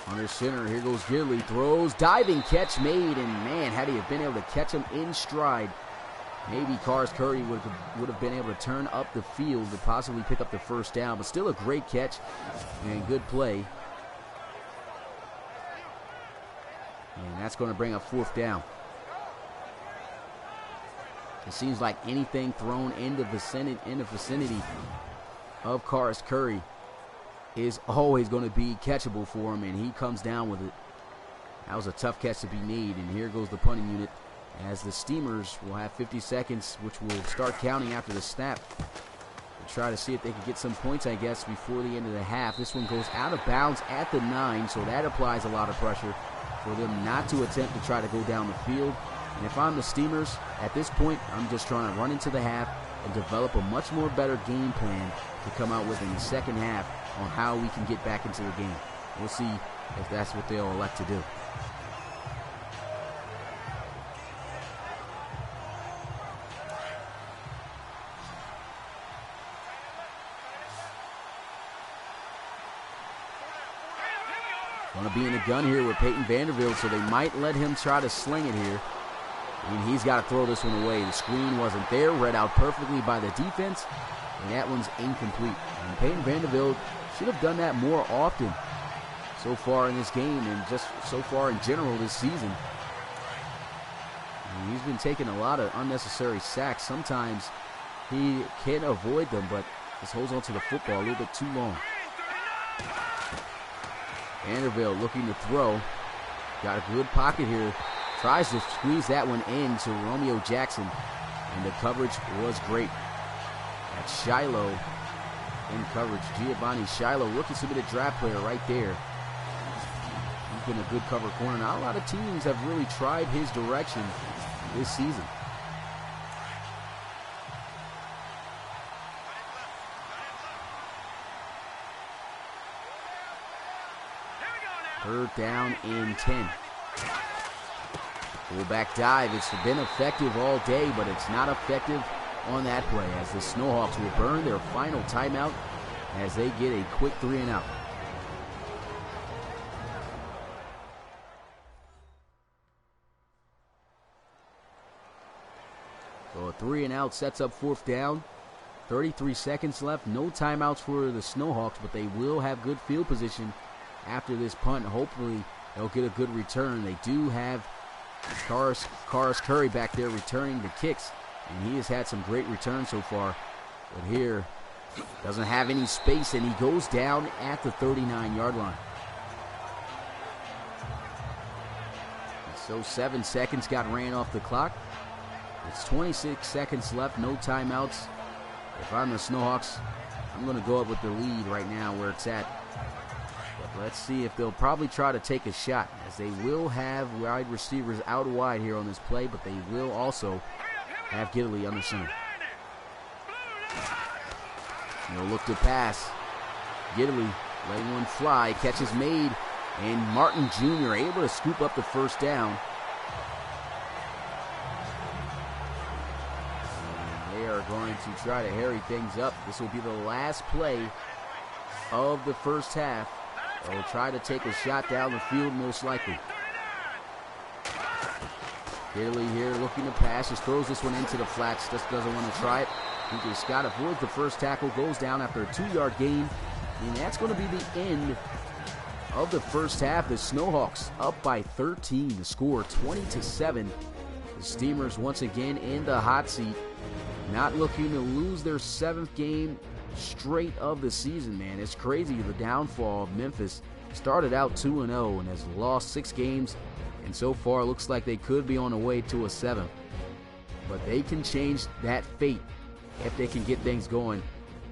Speaker 1: Under center, here goes Gidley, throws, diving catch made, and man, had he have been able to catch him in stride, maybe Cars Curry would have been able to turn up the field to possibly pick up the 1st down, but still a great catch and good play. And that's going to bring up 4th down. It seems like anything thrown in the vicinity of Cars Curry is always going to be catchable for him, and he comes down with it. That was a tough catch to be made, and here goes the punting unit as the Steamers will have 50 seconds, which will start counting after the snap. We'll try to see if they can get some points, I guess, before the end of the half. This one goes out of bounds at the 9, so that applies a lot of pressure for them not to attempt to try to go down the field. And if I'm the Steamers, at this point, I'm just trying to run into the half and develop a much more better game plan to come out with in the 2nd half on how we can get back into the game. We'll see if that's what they'll elect to do. Going to be in the gun here with Peyton Vanderbilt, so they might let him try to sling it here. And he's got to throw this one away. The screen wasn't there, read out perfectly by the defense, and that one's incomplete. And Peyton Vanderbilt should have done that more often so far in this game and just so far in general this season. And he's been taking a lot of unnecessary sacks. Sometimes he can avoid them, but just holds on to the football a little bit too long. Vanderbilt looking to throw. Got a good pocket here. Tries to squeeze that one in to Romeo Jackson, and the coverage was great. That's Shiloh in coverage. Giovanni Shiloh, rookie submitted draft player right there. He's been a good cover corner. Not a lot of teams have really tried his direction this season. Third down and 10. Fullback dive. It's been effective all day, but it's not effective on that play as the Snowhawks will burn their final timeout as they get a quick 3-and-out. So a 3-and-out sets up 4th down. 33 seconds left. No timeouts for the Snowhawks, but they will have good field position after this punt. Hopefully they'll get a good return. They do have Cars Curry back there returning the kicks, and he has had some great returns so far. But here, doesn't have any space, and he goes down at the 39-yard line. So 7 seconds got ran off the clock. It's 26 seconds left, no timeouts. If I'm the Snowhawks, I'm going to go up with the lead right now where it's at. But let's see if they'll probably try to take a shot, as they will have wide receivers out wide here on this play, but they will also have Gidley under center. They'll look to pass. Gidley letting one fly, catch is made, and Martin Jr. able to scoop up the 1st down. And they are going to try to hurry things up. This will be the last play of the 1st half. They'll try to take a shot down the field most likely. Gidley here looking to pass, just throws this one into the flats, just doesn't want to try it. DJ Scott avoids the first tackle, goes down after a 2-yard gain, and that's going to be the end of the first half. The Snowhawks up by 13. The score 20-7. The Steamers once again in the hot seat, not looking to lose their 7th game straight of the season, man. It's crazy, the downfall of Memphis. Started out 2-0 and has lost 6 games, and so far looks like they could be on the way to a 7th. But they can change that fate if they can get things going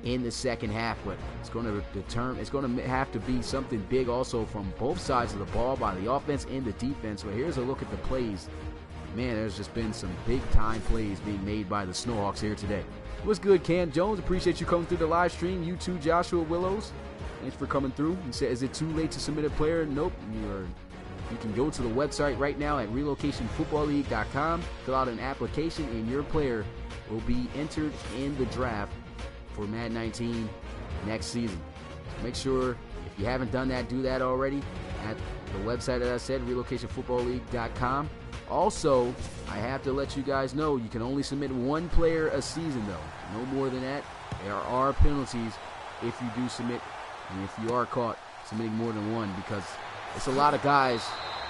Speaker 1: in the second half. But it's going to have to be something big also from both sides of the ball, by the offense and the defense. But here's a look at the plays. Man, there's just been some big-time plays being made by the Snowhawks here today. What's good, Cam Jones? Appreciate you coming through the live stream. You too, Joshua Willows. Thanks for coming through. He said, is it too late to submit a player? Nope. You can go to the website right now at relocationfootballleague.com, fill out an application, and your player will be entered in the draft for Madden 19 next season. So make sure, if you haven't done that, do that already at the website that I said, relocationfootballleague.com. Also, I have to let you guys know, you can only submit 1 player a season, though. No more than that. There are penalties if you do submit, and if you are caught submitting more than 1, because it's a lot of guys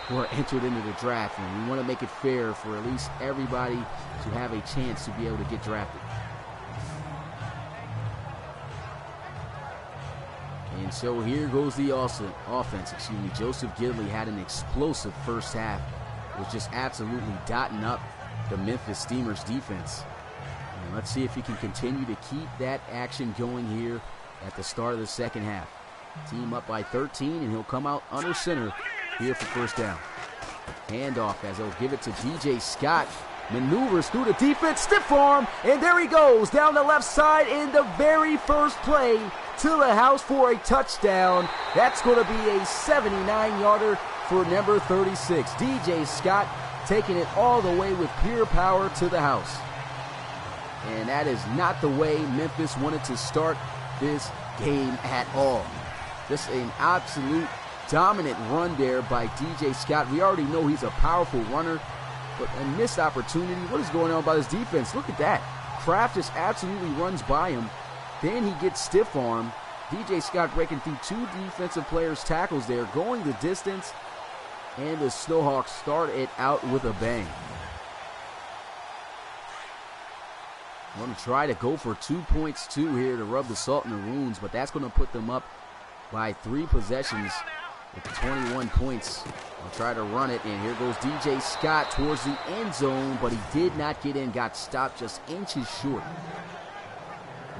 Speaker 1: who are entered into the draft, and we want to make it fair for at least everybody to have a chance to be able to get drafted. And so here goes the offense. Joseph Gidley had an explosive first half. Was just absolutely dotting up the Memphis Steamers defense. And let's see if he can continue to keep that action going here at the start of the second half. Team up by 13, and he'll come out under center here for first down. Handoff as they'll give it to DJ Scott. Maneuvers through the defense, stiff arm, and there he goes down the left side in the very first play to the house for a touchdown. That's going to be a 79-yarder for number 36. DJ Scott taking it all the way with pure power to the house. And that is not the way Memphis wanted to start this game at all. Just an absolute dominant run there by DJ Scott. We already know he's a powerful runner, but a missed opportunity. What is going on by this defense? Look at that. Kraft just absolutely runs by him. Then he gets stiff-armed. DJ Scott breaking through 2 defensive players' tackles there, going the distance, and the Snowhawks start it out with a bang. Want to try to go for 2 points too here to rub the salt in the wounds, but that's going to put them up by 3 possessions with 21 points. I'll try to run it, and here goes DJ Scott towards the end zone, but he did not get in, got stopped just inches short.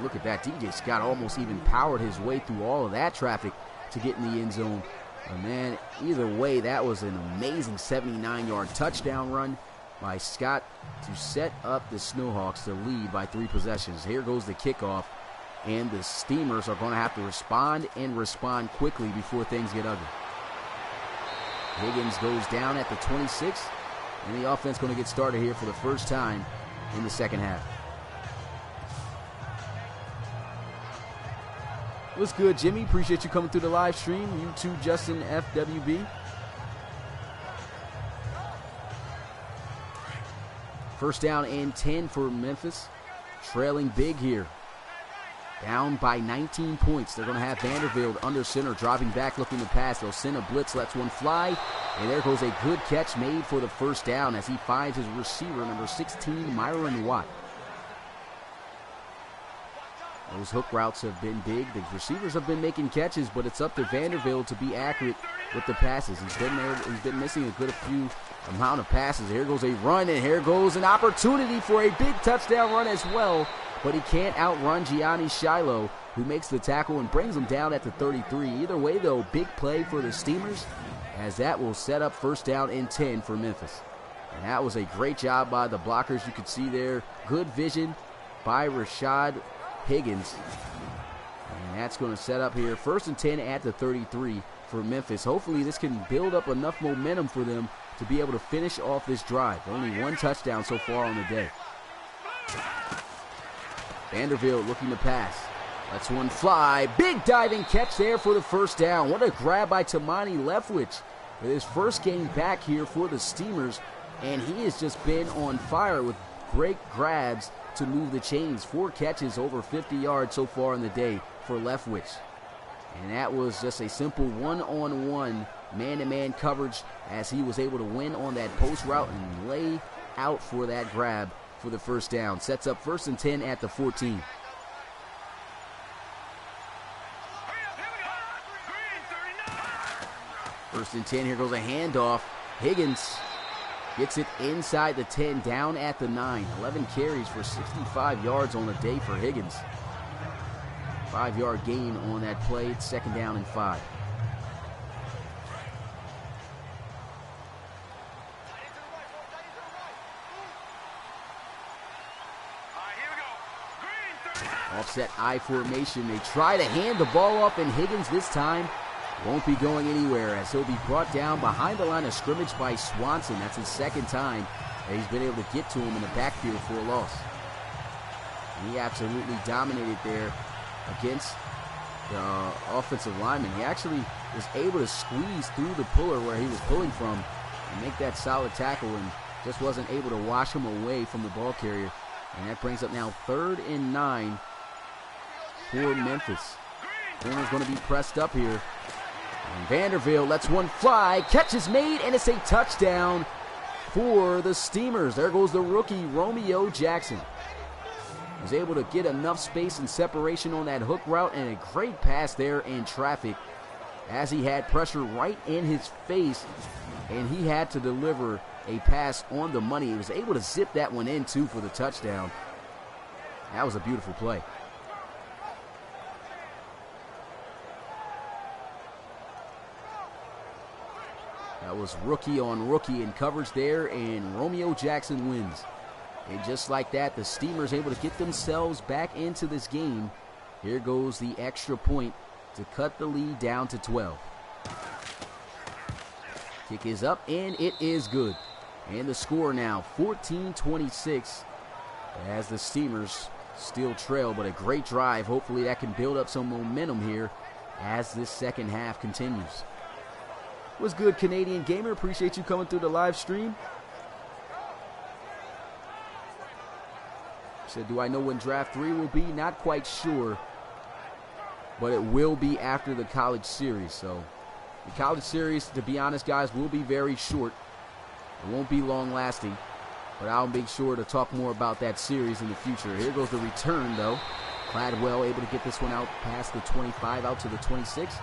Speaker 1: Look at that. DJ Scott almost even powered his way through all of that traffic to get in the end zone. But man, either way, that was an amazing 79-yard touchdown run by Scott to set up the Snowhawks to lead by 3 possessions. Here goes the kickoff, and the Steamers are going to have to respond and respond quickly before things get ugly. Higgins goes down at the 26, and the offense going to get started here for the first time in the second half. What's good, Jimmy? Appreciate you coming through the live stream. You too, Justin FWB. First down and 10 for Memphis. Trailing big here. Down by 19 points. They're going to have Vanderbilt under center, dropping back, looking to pass. They'll send a blitz, lets one fly. And there goes a good catch made for the first down as he finds his receiver, number 16, Myron Watt. Those hook routes have been big. The receivers have been making catches, but it's up to Vanderbilt to be accurate with the passes. He's been missing a good few amount of passes. Here goes a run, and here goes an opportunity for a big touchdown run as well. But he can't outrun Gianni Shiloh, who makes the tackle and brings him down at the 33. Either way, though, big play for the Steamers, as that will set up first down and 10 for Memphis. And that was a great job by the blockers. You could see there, good vision by Rashad Higgins. And that's going to set up here first and 10 at the 33 for Memphis. Hopefully this can build up enough momentum for them to be able to finish off this drive. Only 1 touchdown so far on the day. Vanderbilt looking to pass. Lets one fly. Big diving catch there for the first down. What a grab by Tamani Leftwich with his first game back here for the Steamers. And he has just been on fire with great grabs to move the chains. 4 catches over 50 yards so far in the day for Leftwich. And that was just a simple one-on-one man-to-man coverage as he was able to win on that post route and lay out for that grab for the first down. Sets up 1st and 10 at the 14. First and 10, here goes a handoff. Higgins gets it inside the 10, down at the 9. 11 carries for 65 yards on the day for Higgins. 5-yard gain on that play. It's 2nd down and 5. Offset I formation. They try to hand the ball off, and Higgins this time won't be going anywhere as he'll be brought down behind the line of scrimmage by Swanson. That's his 2nd time that he's been able to get to him in the backfield for a loss. And he absolutely dominated there against the offensive lineman. He actually was able to squeeze through the puller where he was pulling from and make that solid tackle, and just wasn't able to wash him away from the ball carrier. And that brings up now 3rd and 9 for Memphis. Corner's going to be pressed up here. And Vanderbilt lets one fly. Catch is made, and it's a touchdown for the Steamers. There goes the rookie, Romeo Jackson. Was able to get enough space and separation on that hook route, and a great pass there in traffic as he had pressure right in his face, and he had to deliver a pass on the money. He was able to zip that one in, too, for the touchdown. That was a beautiful play. That was rookie on rookie in coverage there, and Romeo Jackson wins. And just like that, the Steamers able to get themselves back into this game. Here goes the extra point to cut the lead down to 12. Kick is up, and it is good. And the score now 14-26 as the Steamers still trail, but a great drive. Hopefully that can build up some momentum here as this second half continues. What's good, Canadian Gamer? Appreciate you coming through the live stream. Said, do I know when draft 3 will be? Not quite sure, but it will be after the college series. So the college series, to be honest, guys, will be very short. It won't be long lasting, but I'll make sure to talk more about that series in the future. Here goes the return, though. Cladwell able to get this one out past the 25, out to the 26.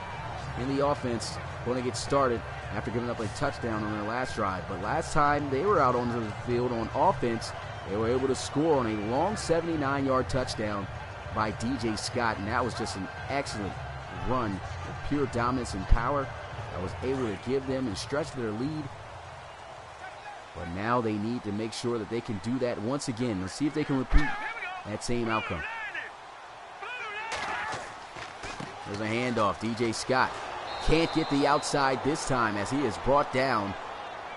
Speaker 1: In the offense, going to get started after giving up a touchdown on their last drive. But last time they were out onto the field on offense, they were able to score on a long 79-yard touchdown by DJ Scott, and that was just an excellent run with pure dominance and power that was able to give them and stretch their lead. But now they need to make sure that they can do that once again. Let's see if they can repeat that same outcome. There's a handoff. DJ Scott can't get the outside this time as he is brought down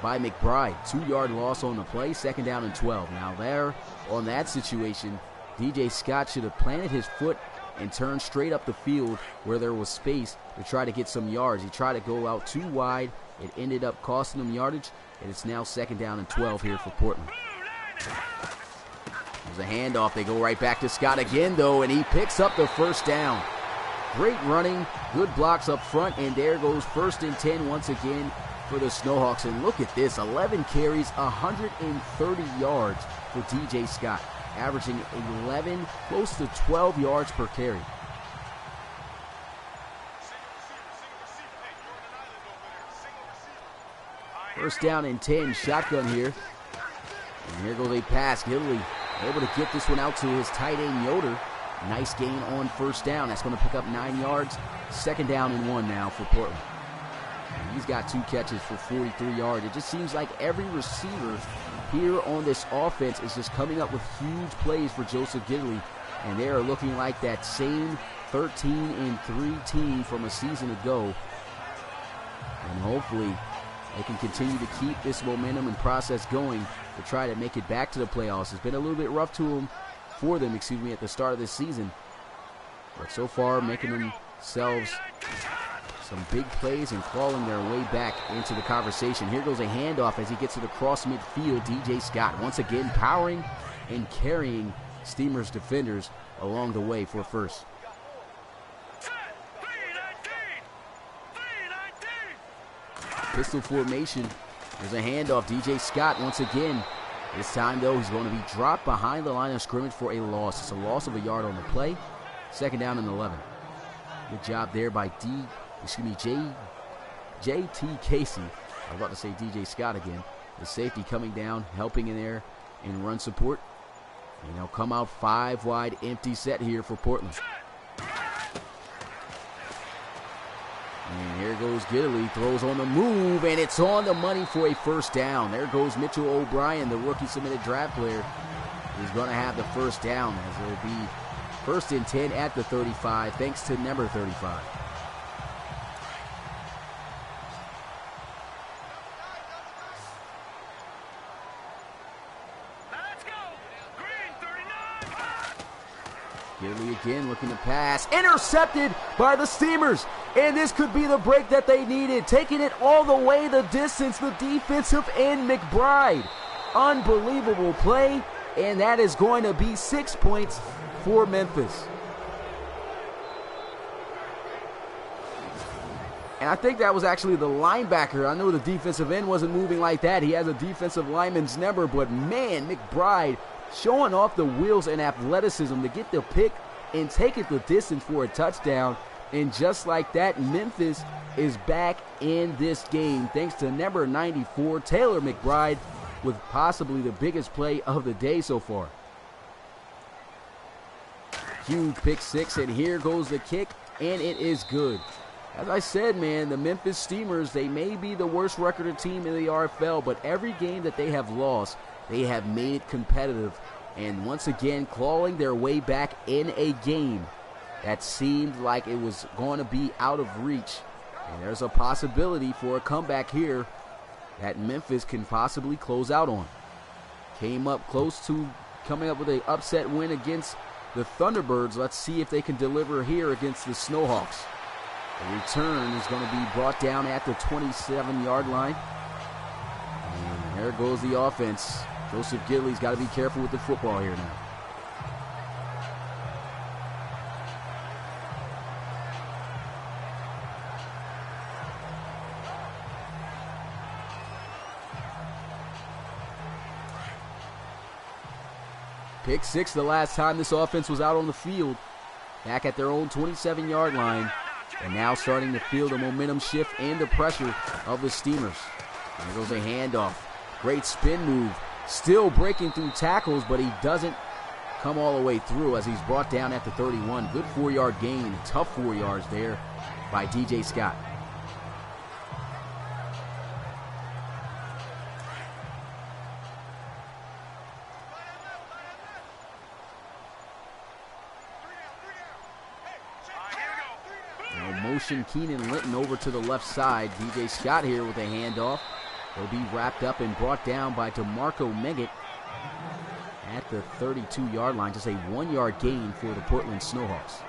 Speaker 1: by McBride. 2-yard loss on the play, 2nd down and 12. Now there, on that situation, DJ Scott should have planted his foot and turned straight up the field where there was space to try to get some yards. He tried to go out too wide. It ended up costing him yardage, and it's now 2nd down and 12 here for Portland. There's a handoff. They go right back to Scott again, though, and he picks up the first down. Great running, good blocks up front, and there goes 1st and 10 once again for the Snowhawks. And look at this, 11 carries, 130 yards for DJ Scott, averaging 11, close to 12 yards per carry. First down and 10, shotgun here. And here goes a pass. Gidley able to get this one out to his tight end Yoder. Nice gain on first down. That's going to pick up 9 yards. 2nd down and 1 now for Portland. And he's got 2 catches for 43 yards. It just seems like every receiver here on this offense is just coming up with huge plays for Joseph Gidley. And they are looking like that same 13-3 team from a season ago. And hopefully they can continue to keep this momentum and process going to try to make it back to the playoffs. It's been a little bit rough for them, at the start of this season. But so far, making themselves some big plays and clawing their way back into the conversation. Here goes a handoff as he gets it across midfield. DJ Scott once again powering and carrying Steamers defenders along the way for first. Pistol formation. There's a handoff. DJ Scott once again. This time, though, he's going to be dropped behind the line of scrimmage for a loss. It's a loss of a yard on the play. Second down and 11. Good job there by JT Casey. I was about to say DJ Scott again. The safety coming down, helping in there in run support. And they'll come out 5 wide, empty set here for Portland. And here goes Gidley, throws on the move, and it's on the money for a first down. There goes Mitchell O'Brien, the rookie submitted draft player. He's going to have the first down, as it will be first and 10 at the 35, thanks to number 35. Gidley again looking to pass. Intercepted by the Steamers. And this could be the break that they needed. Taking it all the way the distance, the defensive end, McBride. Unbelievable play. And that is going to be 6 points for Memphis. And I think that was actually the linebacker. I know the defensive end wasn't moving like that. He has a defensive lineman's number. But man, McBride showing off the wheels and athleticism to get the pick and take it the distance for a touchdown. And just like that, Memphis is back in this game thanks to number 94, Taylor McBride, with possibly the biggest play of the day so far. Huge pick six, and here goes the kick, and it is good. As I said, man, the Memphis Steamers, they may be the worst recorded team in the RFL, but every game that they have lost, they have made it competitive, and once again clawing their way back in a game that seemed like it was going to be out of reach. And there's a possibility for a comeback here that Memphis can possibly close out on. Came up close to coming up with an upset win against the Thunderbirds. Let's see if they can deliver here against the Snowhawks. The return is going to be brought down at the 27-yard line. And there goes the offense. Joseph Gidley's got to be careful with the football here now. Pick six the last time this offense was out on the field. Back at their own 27-yard line. And now starting to feel the momentum shift and the pressure of the Steamers. And there goes a handoff. Great spin move. Still breaking through tackles, but he doesn't come all the way through as he's brought down at the 31. Good 4-yard gain. Tough 4 yards there by DJ Scott. Motion Keenan Linton over to the left side. DJ Scott here with a handoff. He'll be wrapped up and brought down by DeMarco Meggett at the 32-yard line. Just a 1-yard gain for the Portland Snowhawks.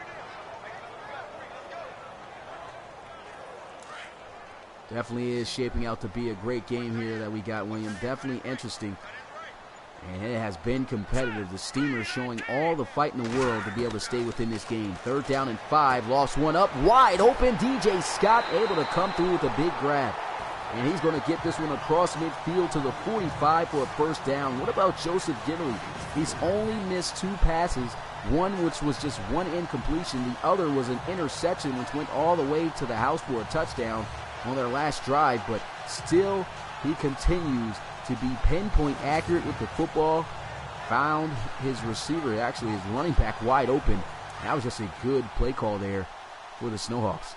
Speaker 1: Definitely is shaping out to be a great game here that we got, William. Definitely interesting. And it has been competitive. The Steamers showing all the fight in the world to be able to stay within this game. 3rd down and 5. Lost one up. Wide open. DJ Scott able to come through with a big grab. And he's going to get this one across midfield to the 45 for a first down. What about Joseph Gidley? He's only missed 2 passes. One which was just one incompletion. The other was an interception which went all the way to the house for a touchdown on their last drive. But still, he continues to be pinpoint accurate with the football. Found his receiver, actually his running back, wide open. That was just a good play call there for the Snowhawks.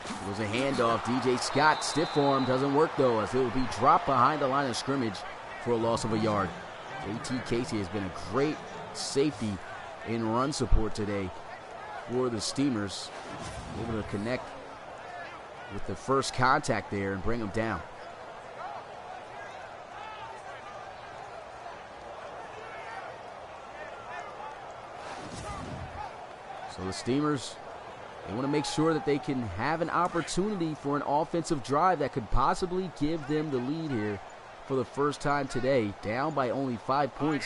Speaker 1: It was a handoff. DJ Scott, stiff arm, doesn't work though, as it will be dropped behind the line of scrimmage for a loss of a yard. JT Casey has been a great safety in run support today for the Steamers, able to connect with the first contact there and bring them down. So the Steamers, they want to make sure that they can have an opportunity for an offensive drive that could possibly give them the lead here for the first time today. Down by only 5 points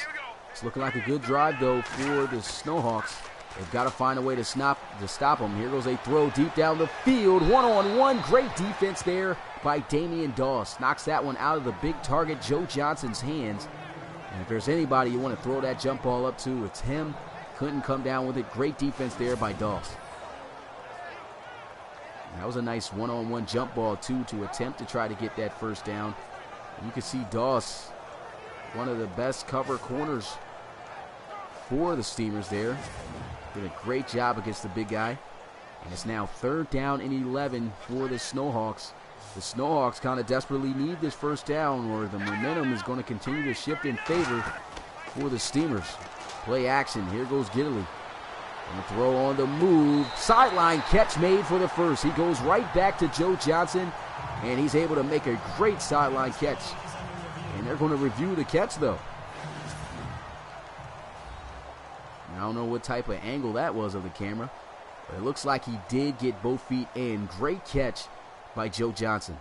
Speaker 1: It's looking like a good drive, though, for the Snowhawks. They've got to find a way to stop them. Here goes a throw deep down the field. One-on-one. Great defense there by Damian Doss. Knocks that one out of the big target, Joe Johnson's hands. And if there's anybody you want to throw that jump ball up to, it's him. Couldn't come down with it. Great defense there by Doss. That was a nice one-on-one jump ball, too, to attempt to try to get that first down. You can see Doss, one of the best cover corners for the Steamers there. Did a great job against the big guy. And it's now 3rd down and 11 for the Snowhawks. The Snowhawks kind of desperately need this first down, or the momentum is going to continue to shift in favor for the Steamers. Play action. Here goes Gidley. And a throw on the move. Sideline catch made for the first. He goes right back to Joe Johnson, and he's able to make a great sideline catch. And they're going to review the catch, though. I don't know what type of angle that was of the camera, but it looks like he did get both feet in. Great catch by Joe Johnson.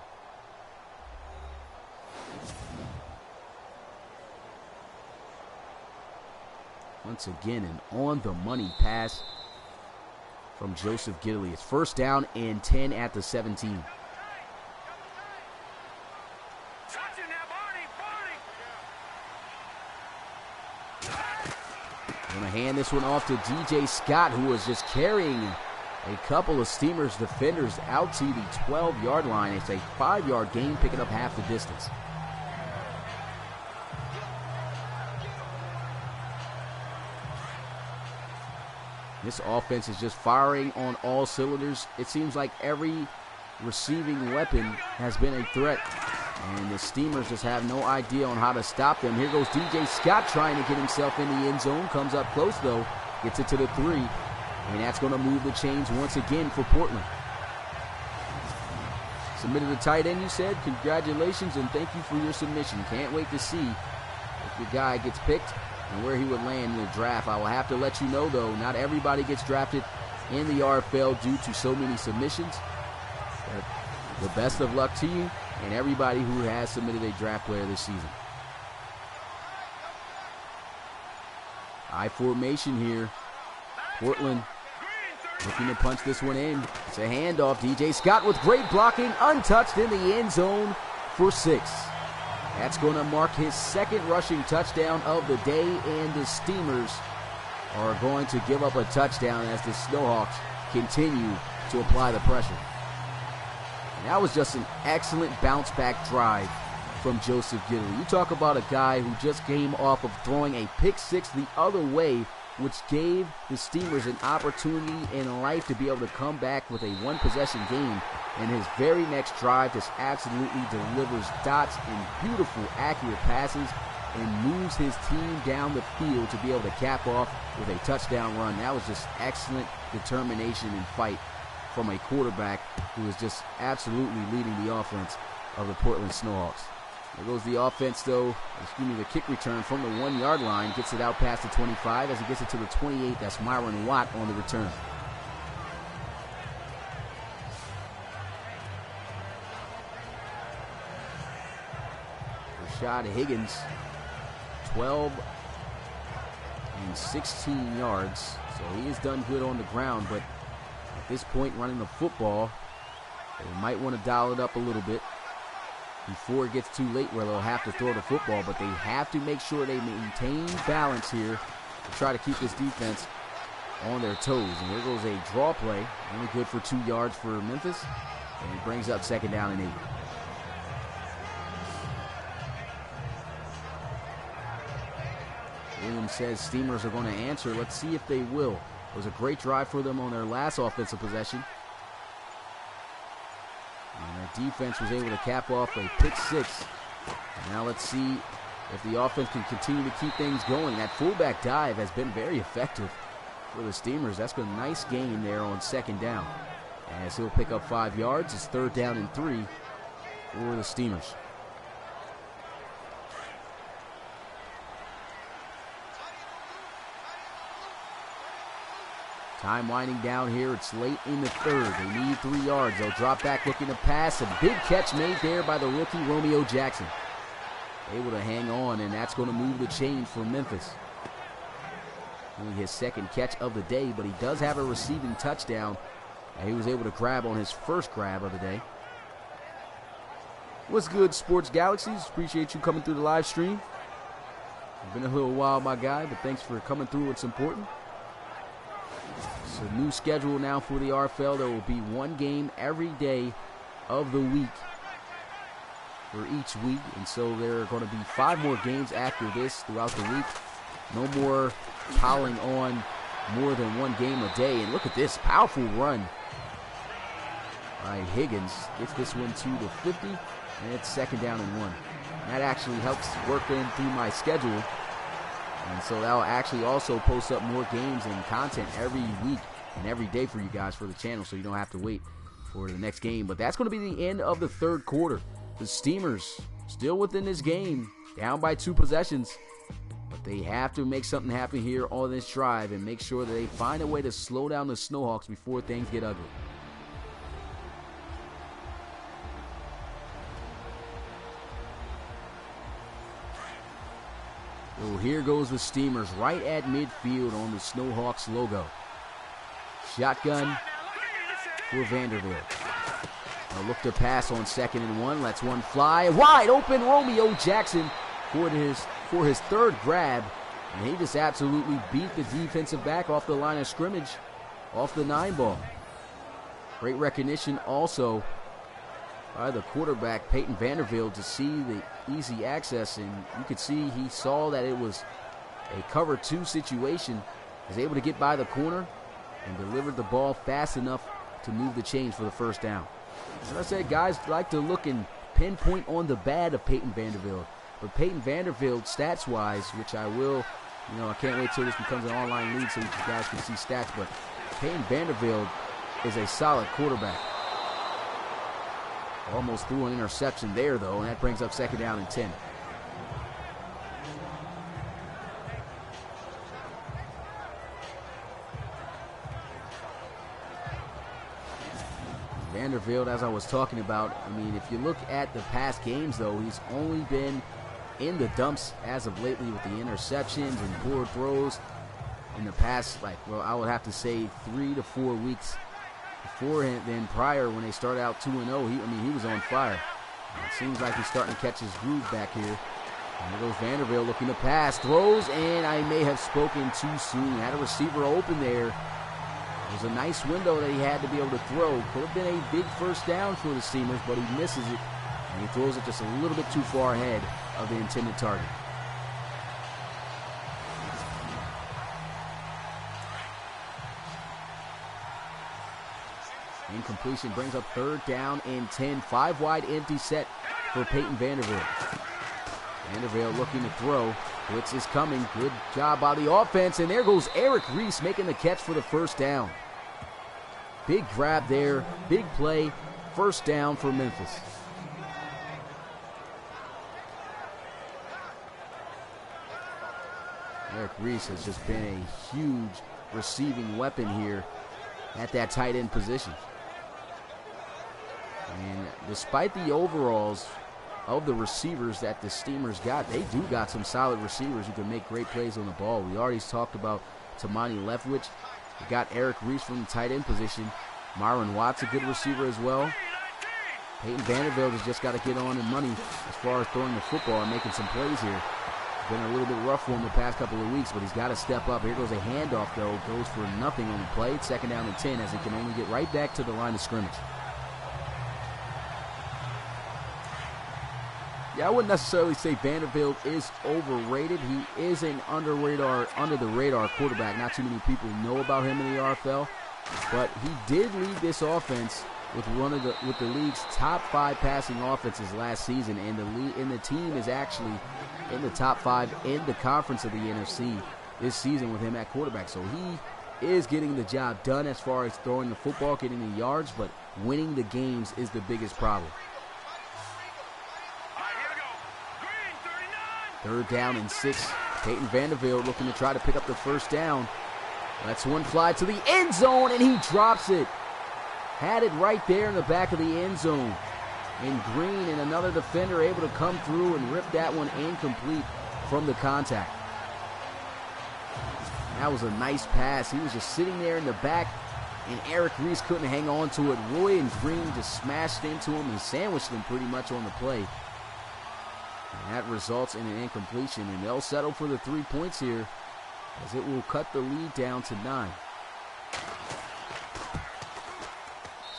Speaker 1: Once again, an on-the-money pass from Joseph Gidley. It's 1st down and 10 at the 17. Going to hand this one off to DJ Scott, who was just carrying a couple of Steamers defenders out to the 12-yard line. It's a 5-yard gain, picking up half the distance. This offense is just firing on all cylinders. It seems like every receiving weapon has been a threat, and the Steamers just have no idea on how to stop them. Here goes DJ Scott trying to get himself in the end zone. Comes up close, though. Gets it to the 3. And that's going to move the chains once again for Portland. Submitted a tight end, you said? Congratulations, and thank you for your submission. Can't wait to see if your guy gets picked and where he would land in the draft. I will have to let you know, though, not everybody gets drafted in the RFL due to so many submissions. But the best of luck to you and everybody who has submitted a draft player this season. I formation here. Portland looking to punch this one in. It's a handoff. DJ Scott with great blocking, untouched in the end zone for 6. That's going to mark his 2nd rushing touchdown of the day, and the Steamers are going to give up a touchdown as the Snowhawks continue to apply the pressure. And that was just an excellent bounce-back drive from Joseph Gidley. You talk about a guy who just came off of throwing a pick 6 the other way, which gave the Steamers an opportunity in life to be able to come back with a 1-possession game. And his very next drive just absolutely delivers dots and beautiful, accurate passes and moves his team down the field to be able to cap off with a touchdown run. That was just excellent determination and fight from a quarterback who is just absolutely leading the offense of the Portland Snowhawks. There goes the offense, though. The kick return from the 1-yard line. Gets it out past the 25. As he gets it to the 28, that's Myron Watt on the return. Rashad Higgins, 12 and 16 yards. So he has done good on the ground, but at this point running the football, they might want to dial it up a little bit before it gets too late where they'll have to throw the football, but they have to make sure they maintain balance here to try to keep this defense on their toes. And here goes a draw play, only good for 2 yards for Memphis, and it brings up 2nd down and 8. Williams says Steamers are going to answer. Let's see if they will. It was a great drive for them on their last offensive possession. And their defense was able to cap off a pick 6. Now let's see if the offense can continue to keep things going. That fullback dive has been very effective for the Steamers. That's been a nice gain there on 2nd down. As he'll pick up 5 yards, it's 3rd down and 3 for the Steamers. Time winding down here. It's late in the 3rd. They need 3 yards. They'll drop back looking to pass. A big catch made there by the rookie Romeo Jackson. Able to hang on, and that's going to move the chains for Memphis. Only his second catch of the day, but he does have a receiving touchdown that he was able to grab on his first grab of the day. What's good, Sports Galaxies? Appreciate you coming through the live stream. It's been a little while, my guy, but thanks for coming through. It's important. It's a new schedule now for the RFL. There will be one game every day of the week for each week, and so there are going to be 5 more games after this throughout the week. No more piling on more than one game a day. And look at this powerful run. All right, Higgins gets this one to the 50, and it's 2nd down and 1. That actually helps work in through my schedule, and so that'll actually also post up more games and content every week and every day for you guys for the channel, so you don't have to wait for the next game. But that's going to be the end of the 3rd quarter. The Steamers still within this game, down by 2 possessions. But they have to make something happen here on this drive and make sure that they find a way to slow down the Snowhawks before things get ugly. So here goes the Steamers right at midfield on the Snowhawks logo. Shotgun for Vanderbilt. They'll look to pass on 2nd and 1. Lets one fly. Wide open Romeo Jackson for his 3rd grab. And he just absolutely beat the defensive back off the line of scrimmage, off the 9 ball. Great recognition also by the quarterback, Peyton Vanderbilt, to see the easy access. And you could see he saw that it was a cover 2 situation. Was able to get by the corner and delivered the ball fast enough to move the chains for the 1st down. As I said, guys like to look and pinpoint on the bad of Peyton Vanderbilt. But Peyton Vanderbilt, stats-wise, which I will, I can't wait till this becomes an online league so you guys can see stats. But Peyton Vanderbilt is a solid quarterback. Almost threw an interception there, though, and that brings up 2nd down and 10. Vanderbilt, as I was talking about, if you look at the past games, though, he's only been in the dumps as of lately with the interceptions and poor throws in the past, I would have to say 3 to 4 weeks beforehand. Then prior, when they started out 2-0, he was on fire. It seems like he's starting to catch his groove back here. And there goes Vanderbilt looking to pass, throws, and I may have spoken too soon. Had a receiver open there. It was a nice window that he had to be able to throw. Could have been a big 1st down for the Steamers, but he misses it, and he throws it just a little bit too far ahead of the intended target. Incompletion brings up 3rd down and 10. 5 wide empty set for Peyton Vanderbilt. Vanderbilt looking to throw. Blitz is coming. Good job by the offense. And there goes Eric Reese making the catch for the 1st down. Big grab there. Big play. 1st down for Memphis. Eric Reese has just been a huge receiving weapon here at that tight end position. And despite the overalls of the receivers that the Steamers got, they do got some solid receivers who can make great plays on the ball. We already talked about Tamani Leftwich. We got Eric Reese from the tight end position. Myron Watts, a good receiver as well. Peyton Vanderbilt has just got to get on in money as far as throwing the football and making some plays here. It's been a little bit rough for him the past couple of weeks, but he's got to step up. Here goes a handoff, though. Goes for nothing on the play. It's 2nd down and 10 as he can only get right back to the line of scrimmage. Yeah, I wouldn't necessarily say Vanderbilt is overrated. He is an under the radar quarterback. Not too many people know about him in the RFL, but he did lead this offense with the league's top 5 passing offenses last season, and the team is actually in the top 5 in the conference of the NFC this season with him at quarterback. So he is getting the job done as far as throwing the football, getting the yards, but winning the games is the biggest problem. 3rd down and 6. Peyton Vanderbilt looking to try to pick up the 1st down. Lets one fly to the end zone, and he drops it. Had it right there in the back of the end zone. And Green and another defender able to come through and rip that one incomplete from the contact. That was a nice pass. He was just sitting there in the back, and Eric Reese couldn't hang on to it. Roy and Green just smashed into him and sandwiched him pretty much on the play. And that results in an incompletion, and they'll settle for the 3 points here, as it will cut the lead down to 9.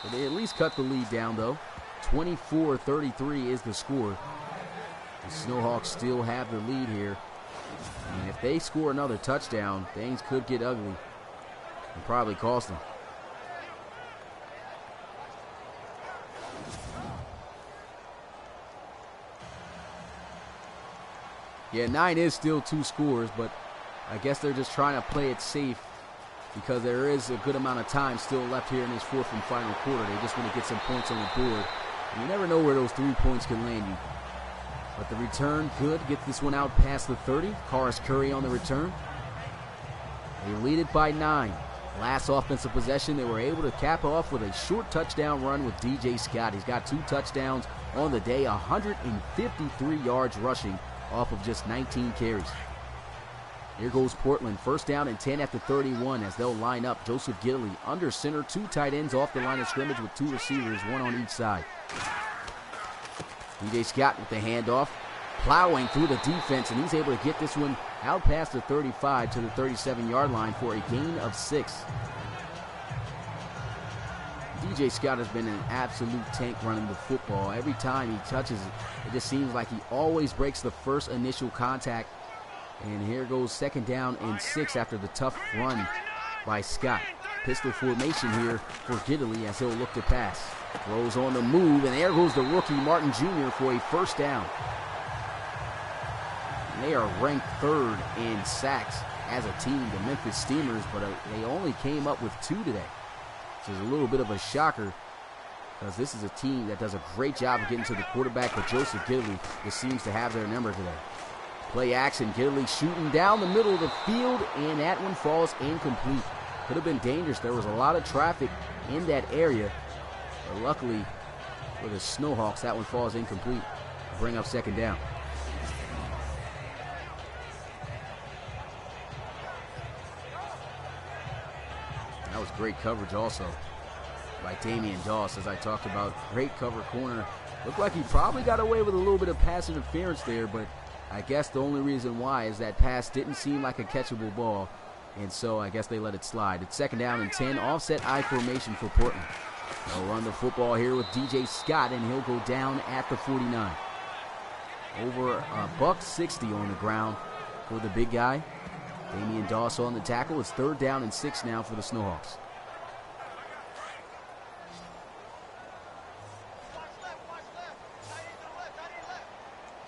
Speaker 1: So they at least cut the lead down, though. 24-33 is the score. The Snowhawks still have the lead here. And if they score another touchdown, things could get ugly and probably cost them. Yeah, 9 is still 2 scores, but I guess they're just trying to play it safe because there is a good amount of time still left here in this 4th and final quarter. They just want to get some points on the board. And you never know where those 3 points can land you. But the return good. Get this one out past the 30. Karis Curry on the return. They lead it by 9. Last offensive possession, they were able to cap off with a short touchdown run with DJ Scott. He's got 2 touchdowns on the day, 153 yards rushing off of just 19 carries. Here goes Portland. 1st down and 10 after 31 as they'll line up. Joseph Gidley under center. 2 tight ends off the line of scrimmage with 2 receivers, 1 on each side. DJ Scott with the handoff, plowing through the defense, and he's able to get this one out past the 35 to the 37-yard line for a gain of 6. DJ Scott has been an absolute tank running the football. Every time he touches it, it just seems like he always breaks the first initial contact. And here goes 2nd down and 6 after the tough run by Scott. Pistol formation here for Gidley as he'll look to pass. Throws on the move, and there goes the rookie Martin Jr. for a 1st down. And they are ranked 3rd in sacks as a team, the Memphis Steamers, but they only came up with 2 today, which is a little bit of a shocker because this is a team that does a great job of getting to the quarterback, but Joseph Gidley just seems to have their number today. Play action, Gidley shooting down the middle of the field, and that one falls incomplete. Could have been dangerous. There was a lot of traffic in that area. But luckily for the Snowhawks, that one falls incomplete. Bring up 2nd down. That was great coverage also by Damian Doss, as I talked about. Great cover corner. Looked like he probably got away with a little bit of pass interference there, but I guess the only reason why is that pass didn't seem like a catchable ball, and so I guess they let it slide. It's 2nd down and 10, offset I formation for Portland. They'll run the football here with DJ Scott, and he'll go down at the 49. Over $160 on the ground for the big guy. Damian Doss on the tackle. It's 3rd down and 6 now for the Snowhawks.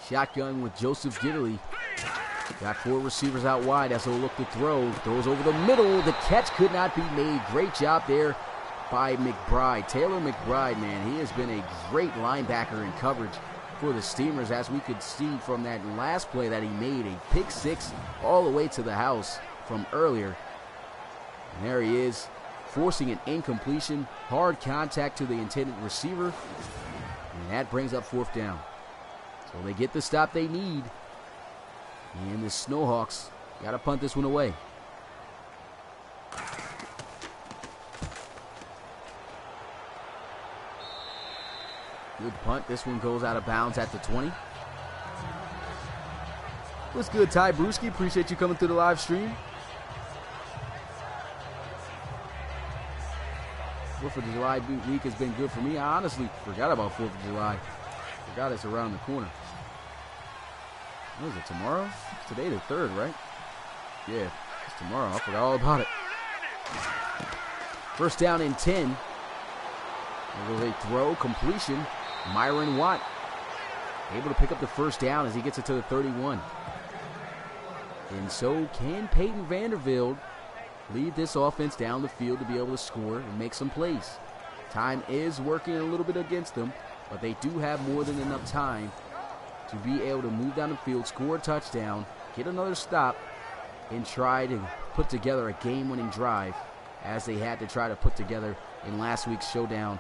Speaker 1: Shotgun with Joseph Gidley. Got 4 receivers out wide as he'll look to throw. Throws over the middle. The catch could not be made. Great job there by McBride. Taylor McBride, man, he has been a great linebacker in coverage for the Steamers, as we could see from that last play that he made. A pick 6 all the way to the house from earlier. And there he is, forcing an incompletion. Hard contact to the intended receiver. And that brings up 4th down. So they get the stop they need. And the Snowhawks got to punt this one away. Good punt. This one goes out of bounds at the 20. What's good, Ty Brewski? Appreciate you coming through the live stream. 4th of July week has been good for me. I honestly forgot about 4th of July. Forgot it's around the corner. What is it, tomorrow? It's today the 3rd, right? Yeah, it's tomorrow. I forgot all about it. 1st down and 10. There goes a throw, completion. Myron Watt able to pick up the 1st down as he gets it to the 31. And so can Peyton Vandervelde lead this offense down the field to be able to score and make some plays. Time is working a little bit against them, but they do have more than enough time to be able to move down the field, score a touchdown, get another stop, and try to put together a game-winning drive, as they had to try to put together in last week's showdown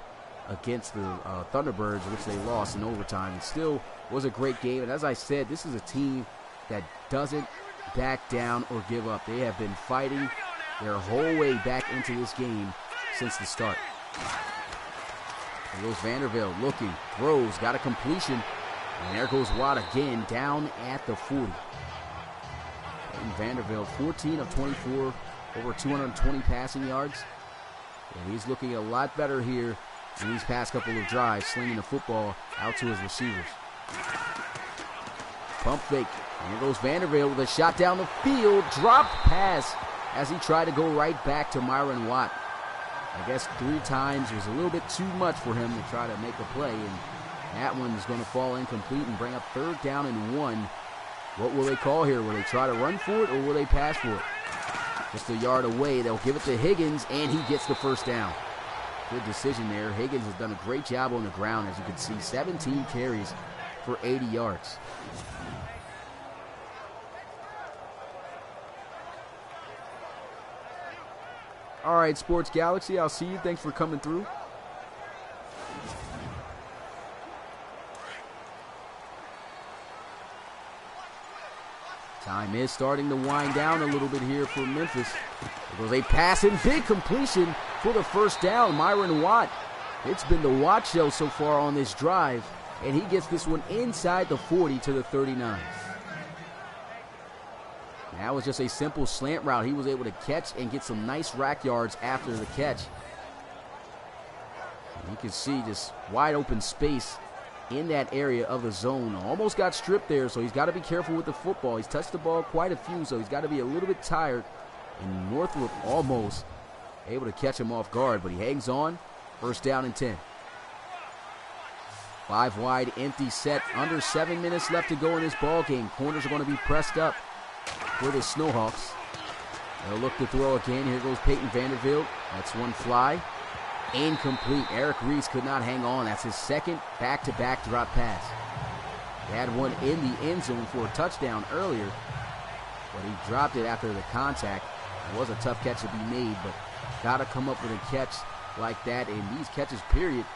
Speaker 1: against the Thunderbirds, which they lost in overtime. It still was a great game, and as I said, this is a team that doesn't back down or give up. They have been fighting their whole way back into this game since the start. There goes Vanderbilt looking, throws, got a completion, and there goes Watt again down at the 40. And Vanderbilt, 14 of 24, over 220 passing yards. And he's looking a lot better here in these past couple of drives, slinging the football out to his receivers. Pump fake. And here goes Vanderbilt with a shot down the field. Dropped pass as he tried to go right back to Myron Watt. I guess 3 times was a little bit too much for him to try to make a play. And that one is going to fall incomplete and bring up 3rd down and 1. What will they call here? Will they try to run for it or will they pass for it? Just a yard away. They'll give it to Higgins, and he gets the 1st down. Good decision there. Higgins has done a great job on the ground, as you can see. 17 carries for 80 yards. All right, Sports Galaxy, I'll see you. Thanks for coming through. Time is starting to wind down a little bit here for Memphis. There goes a pass and big completion for the 1st down. Myron Watt. It's been the Watt show so far on this drive, and he gets this one inside the 40 to the 39. That was just a simple slant route. He was able to catch and get some nice rack yards after the catch. And you can see just wide open space in that area of the zone. Almost got stripped there, so he's got to be careful with the football. He's touched the ball quite a few, so he's got to be a little bit tired. And Northrup almost able to catch him off guard, but he hangs on. 1st down and 10. 5 wide, empty set. Under 7 minutes left to go in this ball game. Corners are going to be pressed up for the Snowhawks. They'll look to throw again. Here goes Peyton Vanderbilt. That's one fly. Incomplete. Eric Reese could not hang on. That's his 2nd back-to-back drop pass. He had one in the end zone for a touchdown earlier, but he dropped it after the contact. It was a tough catch to be made, but got to come up with a catch like that in these catches, period,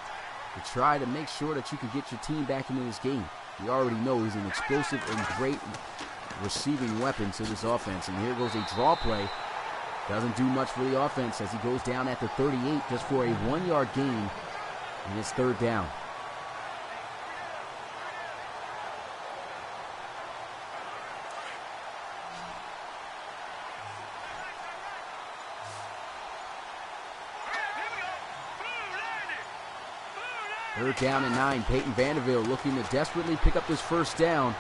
Speaker 1: to try to make sure that you can get your team back into this game. You already know he's an explosive and great receiving weapon to this offense. And here goes a draw play. Doesn't do much for the offense as he goes down at the 38 just for a 1-yard gain, and it's 3rd down. Third down and 9. Peyton Vanderbilt looking to desperately pick up this 1st down.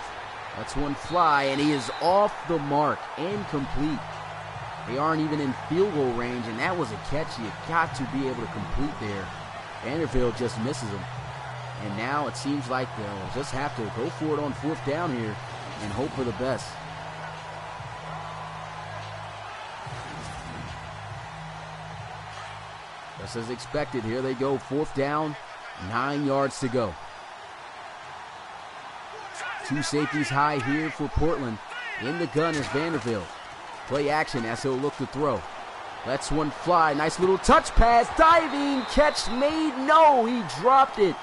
Speaker 1: That's one fly, and he is off the mark. Incomplete. They aren't even in field goal range, and that was a catch you got to be able to complete there. Vanderbilt just misses him. And now it seems like they'll just have to go for it on 4th down here and hope for the best. Just as expected, here they go. 4th down, 9 yards to go. 2 safeties high here for Portland. In the gun is Vanderbilt. Play action as he'll look to throw. Lets one fly. Nice little touch pass. Diving. Catch made. No, he dropped it.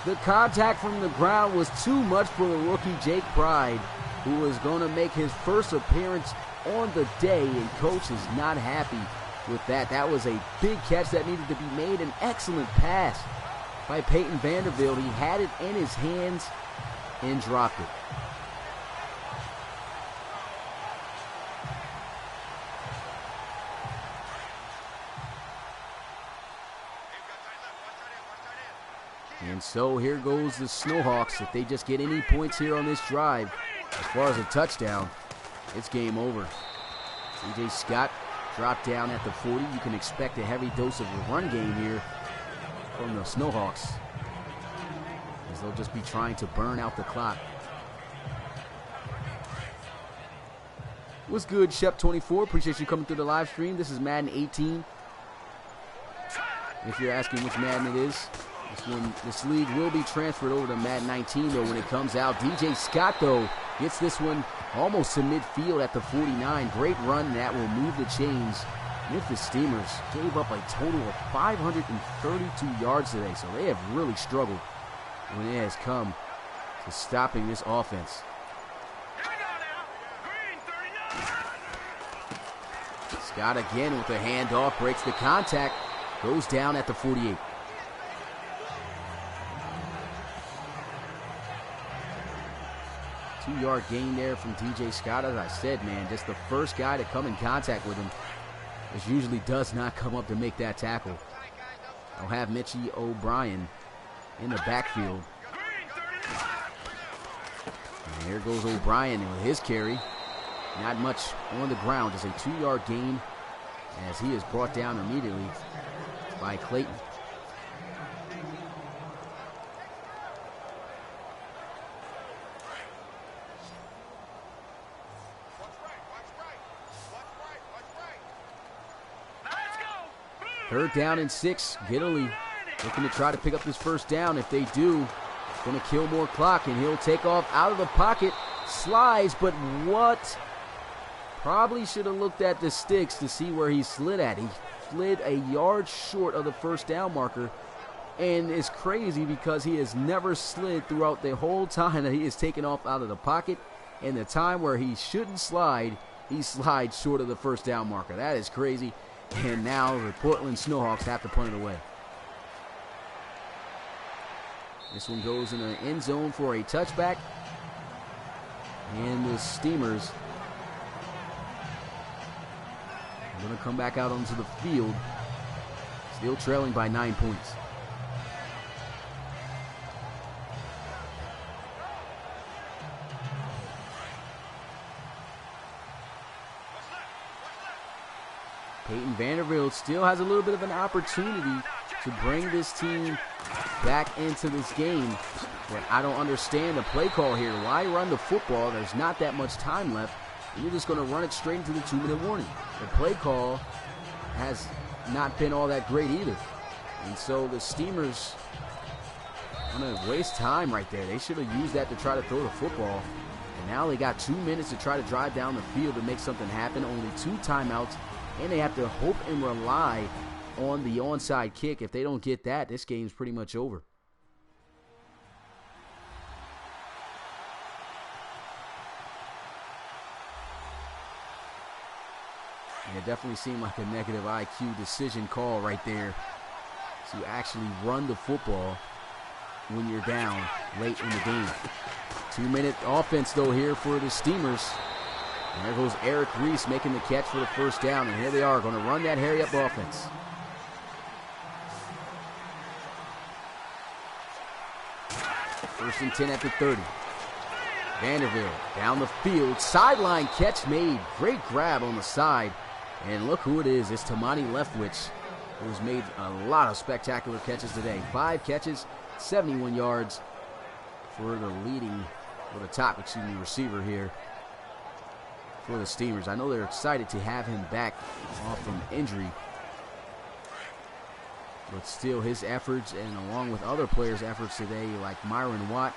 Speaker 1: The contact from the ground was too much for the rookie Jake Pride, who was going to make his first appearance on the day, and coach is not happy with that. That was a big catch that needed to be made. An excellent pass by Peyton Vanderbilt. He had it in his hands and dropped it. And so here goes the Snowhawks. If they just get any points here on this drive, as far as a touchdown, it's game over. C.J. Scott dropped down at the 40. You can expect a heavy dose of a run game here from the Snowhawks, as they'll just be trying to burn out the clock. What's good, Shep24? Appreciate you coming through the live stream. This is Madden 18. If you're asking which Madden it is, this league will be transferred over to Madden 19, though, when it comes out. DJ Scott, though, gets this one almost to midfield at the 49. Great run that will move the chains. Memphis Steamers gave up a total of 532 yards today, so they have really struggled when it has come to stopping this offense. Scott again with the handoff, breaks the contact, goes down at the 48. Two-yard gain there from TJ Scott. As I said, man, just the first guy to come in contact with him, which usually does not come up to make that tackle. They'll have Mitchie O'Brien in the backfield. And here goes O'Brien with his carry. Not much on the ground, just a 2-yard gain as he is brought down immediately by Clayton. Third down and 6. Gidley looking to try to pick up this first down. If they do, it's going to kill more clock, and he'll take off out of the pocket. Slides, but what? Probably should have looked at the sticks to see where he slid at. He slid a yard short of the first down marker, and it's crazy because he has never slid throughout the whole time that he is taken off out of the pocket. And the time where he shouldn't slide, he slides short of the first down marker. That is crazy. And now the Portland Snowhawks have to punt it away. This one goes in the end zone for a touchback. And the Steamers are going to come back out onto the field, still trailing by 9 points. Peyton Vanderbilt still has a little bit of an opportunity to bring this team back into this game. But I don't understand the play call here. Why run the football? There's not that much time left. And you're just going to run it straight into the 2-minute warning. The play call has not been all that great either. And so the Steamers are going to waste time right there. They should have used that to try to throw the football. And now they got 2 minutes to try to drive down the field to make something happen. Only 2 timeouts. And they have to hope and rely on the onside kick. If they don't get that, this game's pretty much over. And it definitely seemed like a negative IQ decision call right there to actually run the football when you're down late in the game. 2-minute offense, though, here for the Steamers. And there goes Eric Reese making the catch for the first down. And here they are going to run that hurry-up offense. First and 10 at the 30. Vanderbilt down the field. Sideline catch made. Great grab on the side. And look who it is. It's Tamani Leftwich, who's made a lot of spectacular catches today. 5 catches, 71 yards for the top receiver here for the Steamers. I know they're excited to have him back off from injury. But still, his efforts, and along with other players' efforts today, like Myron Watt,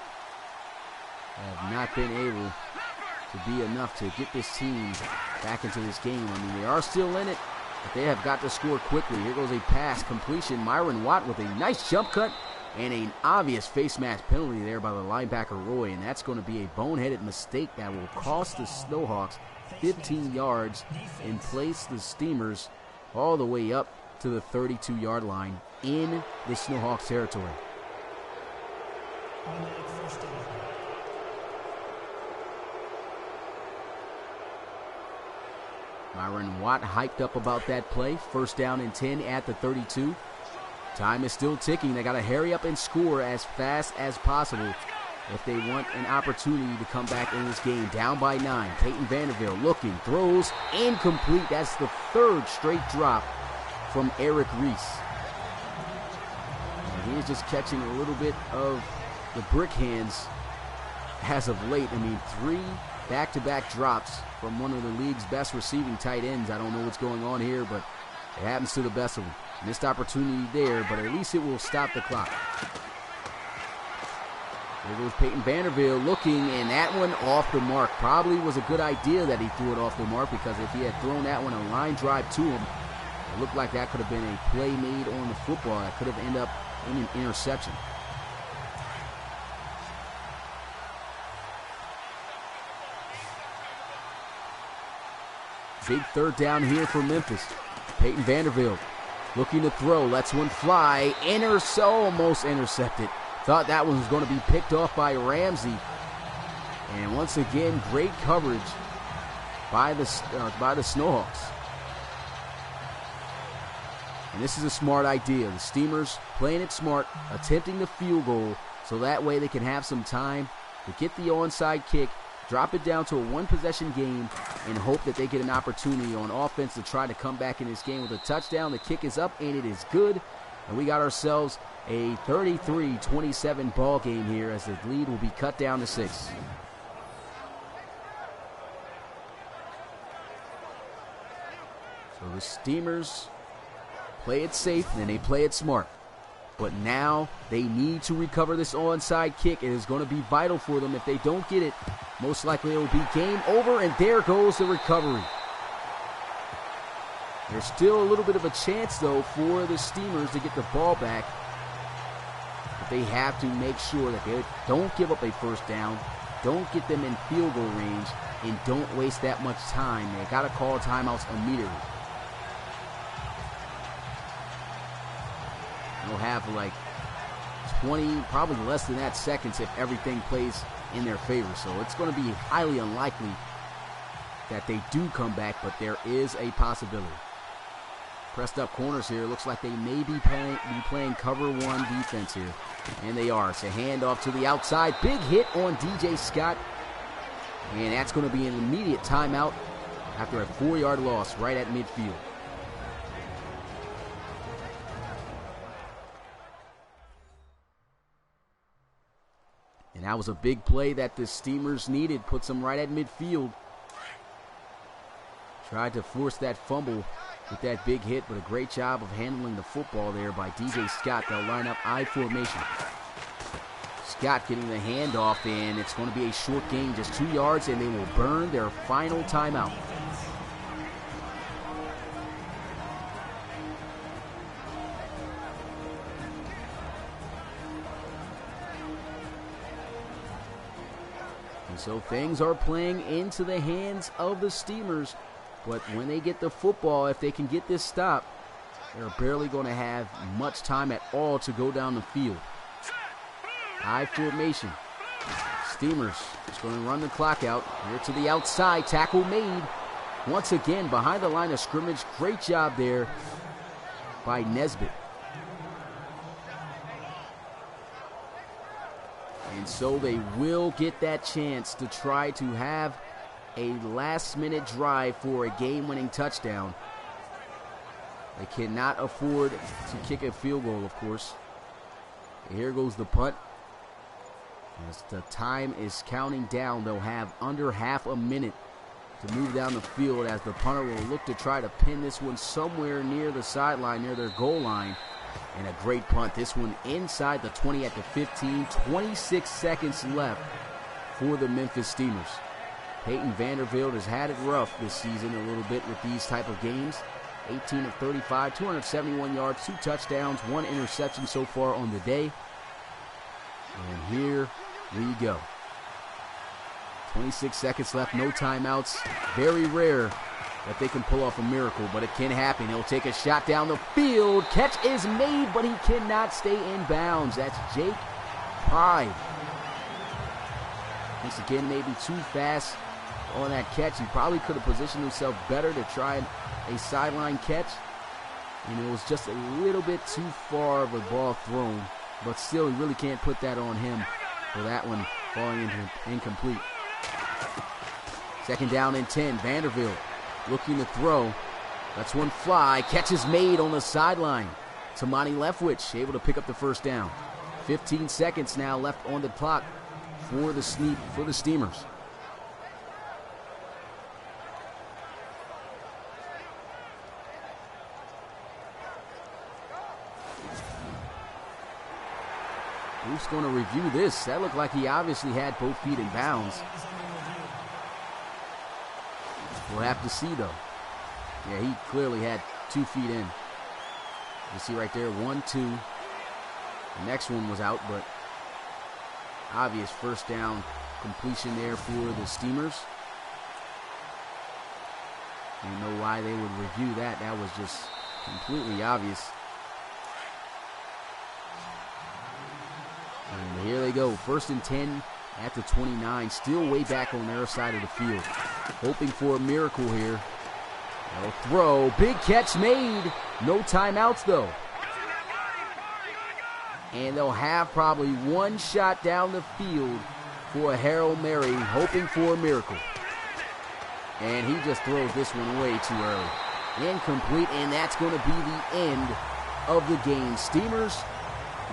Speaker 1: have not been able to be enough to get this team back into this game. I mean, they are still in it, but they have got to score quickly. Here goes a pass completion. Myron Watt with a nice jump cut and an obvious face mask penalty there by the linebacker Roy, and that's going to be a boneheaded mistake that will cost the Snowhawks 15 yards and place the Steamers all the way up to the 32-yard line in the Snowhawks territory. Myron Watt hyped up about that play. First down and 10 at the 32. Time is still ticking. They got to hurry up and score as fast as possible if they want an opportunity to come back in this game. Down by 9. Peyton Vanderbilt looking, throws, incomplete. That's the 3rd straight drop from Eric Reese. And he is just catching a little bit of the brick hands as of late. I mean, 3 back-to-back drops from one of the league's best receiving tight ends. I don't know what's going on here, but it happens to the best of them. Missed opportunity there, but at least it will stop the clock. There goes Peyton Vanderbilt looking, and that one off the mark. Probably was a good idea that he threw it off the mark, because if he had thrown that one a line drive to him, it looked like that could have been a play made on the football that could have ended up in an interception. Big third down here for Memphis. Peyton Vanderbilt looking to throw, lets one fly, almost intercepted. Thought that one was going to be picked off by Ramsey. And once again, great coverage by the Snowhawks. And this is a smart idea. The Steamers playing it smart, attempting the field goal, so that way they can have some time to get the onside kick, drop it down to a one-possession game, and hope that they get an opportunity on offense to try to come back in this game with a touchdown. The kick is up, and it is good. And we got ourselves a 33-27 ball game here as the lead will be cut down to 6. So the Steamers play it safe, and they play it smart. But now they need to recover this onside kick. It is going to be vital for them. If they don't get it, most likely it will be game over, and there goes the recovery. There's still a little bit of a chance, though, for the Steamers to get the ball back. But they have to make sure that they don't give up a first down, don't get them in field goal range, and don't waste that much time. They got to call timeouts immediately. They'll have like 20, probably less than that, seconds if everything plays in their favor. So it's going to be highly unlikely that they do come back, but there is a possibility. Pressed up corners here. Looks like they may be playing cover one defense here. And they are. It's a handoff to the outside. Big hit on DJ Scott. And that's going to be an immediate timeout after a 4-yard loss right at midfield. And that was a big play that the Steamers needed. Puts them right at midfield. Tried to force that fumble with that big hit, but a great job of handling the football there by DJ Scott. They'll line up I formation. Scott getting the handoff, and it's going to be a short gain, just 2 yards, and they will burn their final timeout. And so things are playing into the hands of the Steamers. But when they get the football, if they can get this stop, they're barely going to have much time at all to go down the field. I formation. Steamers is going to run the clock out. Here to the outside. Tackle made. Once again, behind the line of scrimmage. Great job there by Nesbitt. And so they will get that chance to try to have a last-minute drive for a game-winning touchdown. They cannot afford to kick a field goal, of course. And here goes the punt. As the time is counting down, they'll have under half a minute to move down the field as the punter will look to try to pin this one somewhere near the sideline, near their goal line. And a great punt. This one inside the 20 at the 15. 26 seconds left for the Memphis Steamers. Peyton Vanderbilt has had it rough this season a little bit with these type of games. 18 of 35, 271 yards, 2 touchdowns, 1 interception so far on the day. And here we go. 26 seconds left, no timeouts. Very rare that they can pull off a miracle, but it can happen. He'll take a shot down the field. Catch is made, but he cannot stay in bounds. That's Jake Pye. Once again, maybe too fast on that catch. He probably could have positioned himself better to try a sideline catch. And it was just a little bit too far of a ball thrown. But still, you really can't put that on him for that one falling into incomplete. Second down and 10. Vanderbilt looking to throw. Lets one fly. Catch is made on the sideline. Tamani Leftwich able to pick up the first down. 15 seconds now left on the clock for the Steamers. Who's going to review this? That looked like he obviously had both feet in bounds. We'll have to see, though. Yeah, he clearly had 2 feet in. You see right there, 1, 2. The next one was out, but obvious first down completion there for the Steamers. Didn't know why they would review that. That was just completely obvious. And here they go. 1st and 10 at the 29. Still way back on their side of the field. Hoping for a miracle here. They'll throw. Big catch made. No timeouts, though. And they'll have probably one shot down the field for a Hail Mary, hoping for a miracle. And he just throws this one way too early. Incomplete, and that's going to be the end of the game. Steamers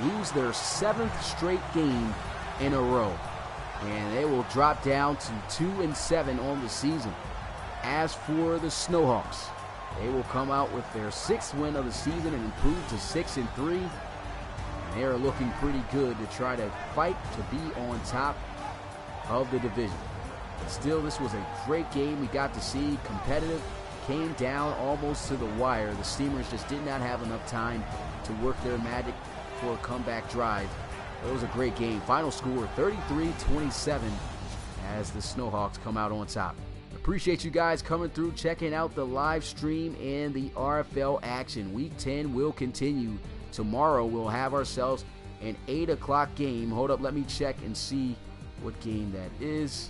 Speaker 1: lose their 7th straight game in a row. And they will drop down to 2-7 on the season. As for the Snowhawks, they will come out with their 6th win of the season and improve to 6-3. They are looking pretty good to try to fight to be on top of the division. But still, this was a great game we got to see. Competitive, came down almost to the wire. The Steamers just did not have enough time to work their magic for a comeback drive. It was a great game. Final score 33-27 as the Snowhawks come out on top. Appreciate you guys coming through, checking out the live stream and the RFL action. Week 10 will continue. Tomorrow we'll have ourselves an 8 o'clock game. Hold up, let me check and see what game that is.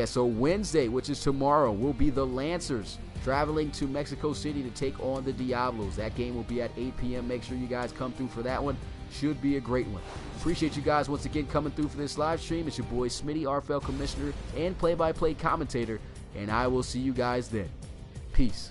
Speaker 1: So Wednesday, which is tomorrow, will be the Lancers traveling to Mexico City to take on the Diablos. That game will be at 8 p.m. Make sure you guys come through for that one. Should be a great one. Appreciate you guys once again coming through for this live stream. It's your boy Smitty, RFL Commissioner and play-by-play commentator, and I will see you guys then. Peace.